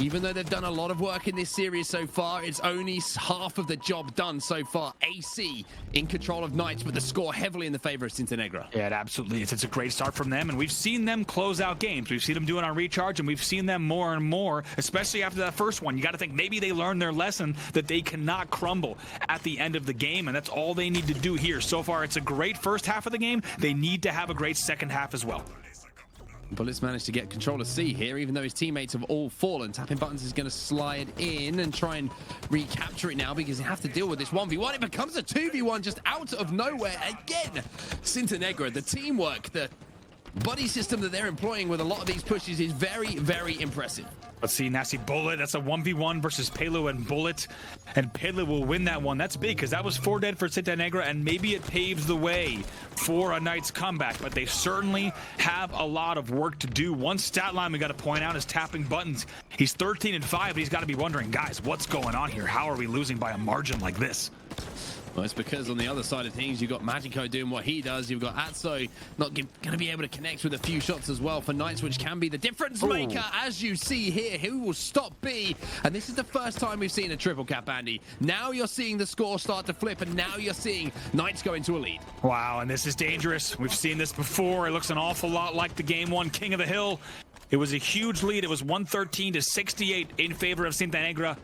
Even though they've done a lot of work in this series so far, it's only half of the job done so far. AC in control of Knights, but the score heavily in the favor of Cintanegra. Yeah, it absolutely is. It's a great start from them, and we've seen them close out games. We've seen them do it on recharge, and we've seen them more and more, especially after that first one. You got to think maybe they learned their lesson that they cannot crumble at the end of the game, and that's all they need to do here. So far, it's a great first half of the game. They need to have a great second half as well. Bullets managed to get control of C here, even though his teammates have all fallen. Tapping Buttons is going to slide in and try and recapture it now because they have to deal with this 1v1. It becomes a 2v1 just out of nowhere. Again, Cintanegra, the teamwork, the buddy system that they're employing with a lot of these pushes is very, very impressive. Let's see, nasty Bullet. That's a 1v1 versus Pelu and Bullet. And Pelu will win that one. That's big because that was 4 dead for Cintanegra, and maybe it paves the way for a Knights comeback. But they certainly have a lot of work to do. One stat line we got to point out is Tapping Buttons. He's 13-5, but he's got to be wondering, guys, what's going on here? How are we losing by a margin like this? Well, it's because on the other side of things, you've got Magico doing what he does. You've got Atso not going to be able to connect with a few shots as well for Knights, which can be the difference maker, as you see here. Who will stop B? And this is the first time we've seen a triple cap, Andy. Now you're seeing the score start to flip, and now you're seeing Knights go into a lead. Wow, and this is dangerous. We've seen this before. It looks an awful lot like the Game 1 King of the Hill. It was a huge lead. It was 113-68 in favor of Cintanegra.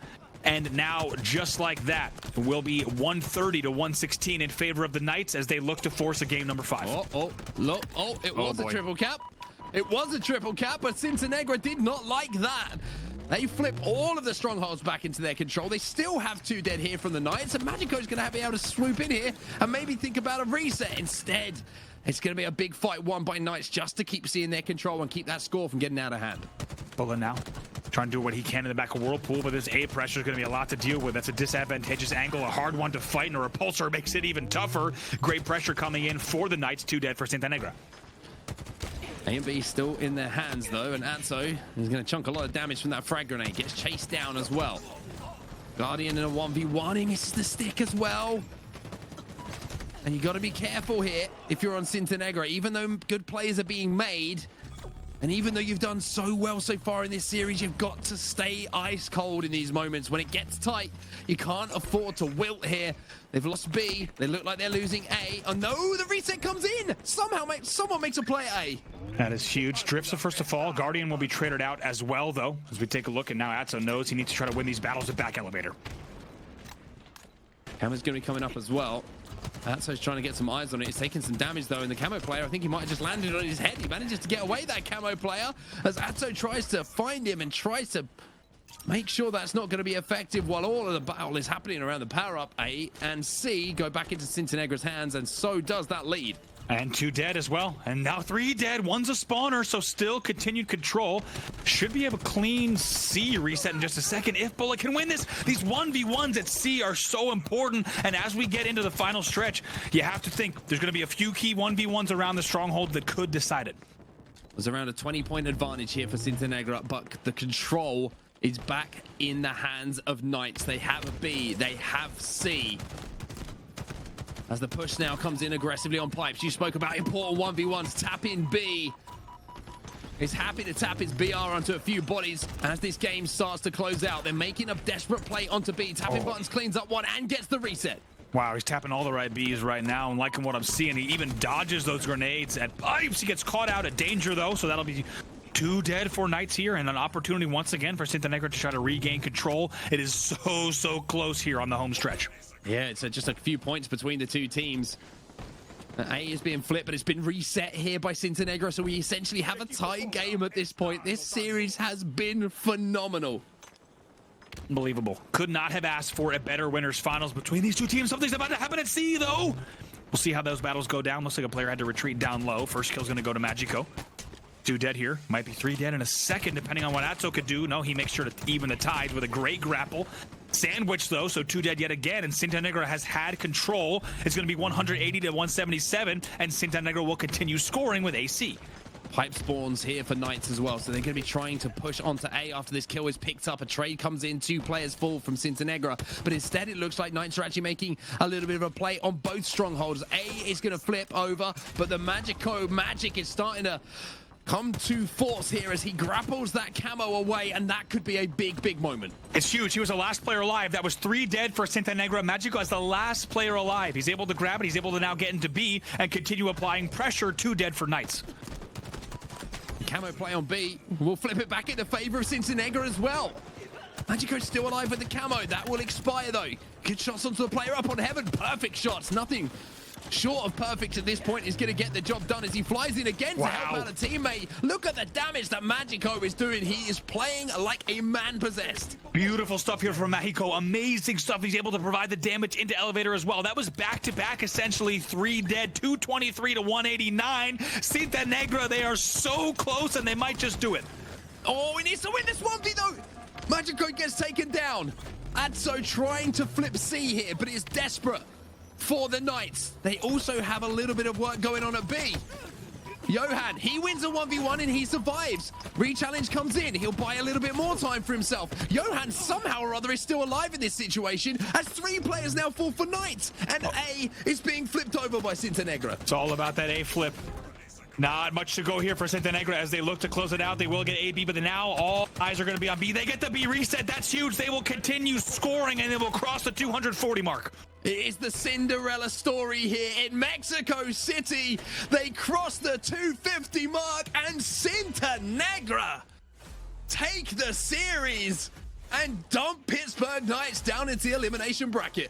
And now, just like that, it will be 130-116 in favor of the Knights as they look to force a game number 5. It was a triple cap. It was a triple cap, but Cintanegra did not like that. They flip all of the strongholds back into their control. They still have 2 dead here from the Knights, and Magico's going to be able to swoop in here and maybe think about a reset. Instead, it's going to be a big fight won by Knights just to keep seeing their control and keep that score from getting out of hand. Bullet now trying to do what he can in the back of Whirlpool, but this A pressure is going to be a lot to deal with. That's a disadvantageous angle, a hard one to fight, and a repulsor makes it even tougher. Great pressure coming in for the Knights. 2 dead for Cintanegra. A and B still in their hands, though, and Atso is going to chunk a lot of damage from that frag grenade. Gets chased down as well. Guardian in a 1v1. He misses the stick as well. And you got to be careful here if you're on Cintanegra. Even though good plays are being made, and even though you've done so well so far in this series, you've got to stay ice cold in these moments. When it gets tight, you can't afford to wilt here. They've lost B. They look like they're losing A. Oh no, the reset comes in. Somehow someone makes a play at A. That is huge. Drifts the first to fall. Guardian will be traded out as well, though, as we take a look. And now Atso knows he needs to try to win these battles at back elevator. Hammer's going to be coming up as well. Atso's trying to get some eyes on it. He's taking some damage, though, and the camo player, I think he might have just landed on his head. He manages to get away, that camo player, as Atso tries to find him and tries to make sure that's not going to be effective while all of the battle is happening around the power-up. A and C go back into Cintanegra's hands, and so does that lead. And 2 dead as well. And now 3 dead. One's a spawner, so still continued control. Should be able to clean C reset in just a second if Bullet can win this. These 1v1s at C are so important. And as we get into the final stretch, you have to think there's going to be a few key 1v1s around the stronghold that could decide it. There's around a 20-point advantage here for Cintanegra, but the control is back in the hands of Knights. They have a B, they have C. As the push now comes in aggressively on pipes. You spoke about important 1v1s. Tap in B. Is happy to tap his BR onto a few bodies. As this game starts to close out, they're making a desperate play onto B. Tapping Buttons cleans up one and gets the reset. Wow, he's tapping all the right Bs right now, and liking what I'm seeing. He even dodges those grenades at pipes. He gets caught out at danger, though, so that'll be 2 dead for Knights here, and an opportunity once again for Cintanegra to try to regain control. It is so close here on the home stretch. Yeah, it's just a few points between the two teams. A is being flipped, but it's been reset here by Cintanegra, so we essentially have a tie game at this point. This series has been phenomenal. Unbelievable. Could not have asked for a better winners finals between these two teams. Something's about to happen at C, though. We'll see how those battles go down. Looks like a player had to retreat down low. First kill's going to go to Magico. 2 dead here. Might be 3 dead in a second, depending on what Atso could do. No, he makes sure to even the tides with a great grapple. Sandwich, though, so 2 dead yet again, and Cintanegra has had control. It's going to be 180-177, and Cintanegra will continue scoring with AC. Pipe spawns here for Knights as well, so they're going to be trying to push onto A after this kill is picked up. A trade comes in, 2 players fall from Cintanegra, but instead it looks like Knights are actually making a little bit of a play on both strongholds. A is going to flip over, but the Magico magic is starting to come to force here as he grapples that camo away, and that could be a big moment. It's huge. He was the last player alive. That was 3 dead for Cintanegra. Magico as the last player alive. He's able to grab it. He's able to now get into B and continue applying pressure. 2 dead for Knights. Camo play on B. We'll flip it back into favor of Cintanegra as well. Magico's still alive with the camo. That will expire though. Good shots onto the player up on heaven. Perfect shots. Nothing short of perfect at this point is going to get the job done as he flies in again to help out a teammate. Look at the damage that Magico is doing. He is playing like a man possessed. Beautiful stuff here from Magico. Amazing stuff. He's able to provide the damage into Elevator as well. That was back-to-back, essentially 3 dead, 223 to 189. Cintanegra, they are so close and they might just do it. Oh, he needs to win this 1v though. Magico gets taken down. Adso trying to flip C here, but it's desperate for the Knights. They also have a little bit of work going on at B. Johan, he wins a 1v1 and he survives. Re-challenge comes in. He'll buy a little bit more time for himself. Johan somehow or other is still alive in this situation as 3 players now fall for Knights. And A is being flipped over by Cintanegra. It's all about that A flip. Not much to go here for Cintanegra as they look to close it out. They will get AB, but now all eyes are going to be on B. They get the B reset. That's huge. They will continue scoring and they will cross the 240 mark. It is the Cinderella story here in Mexico City. They cross the 250 mark and Cintanegra take the series and dump Pittsburgh Knights down into the elimination bracket.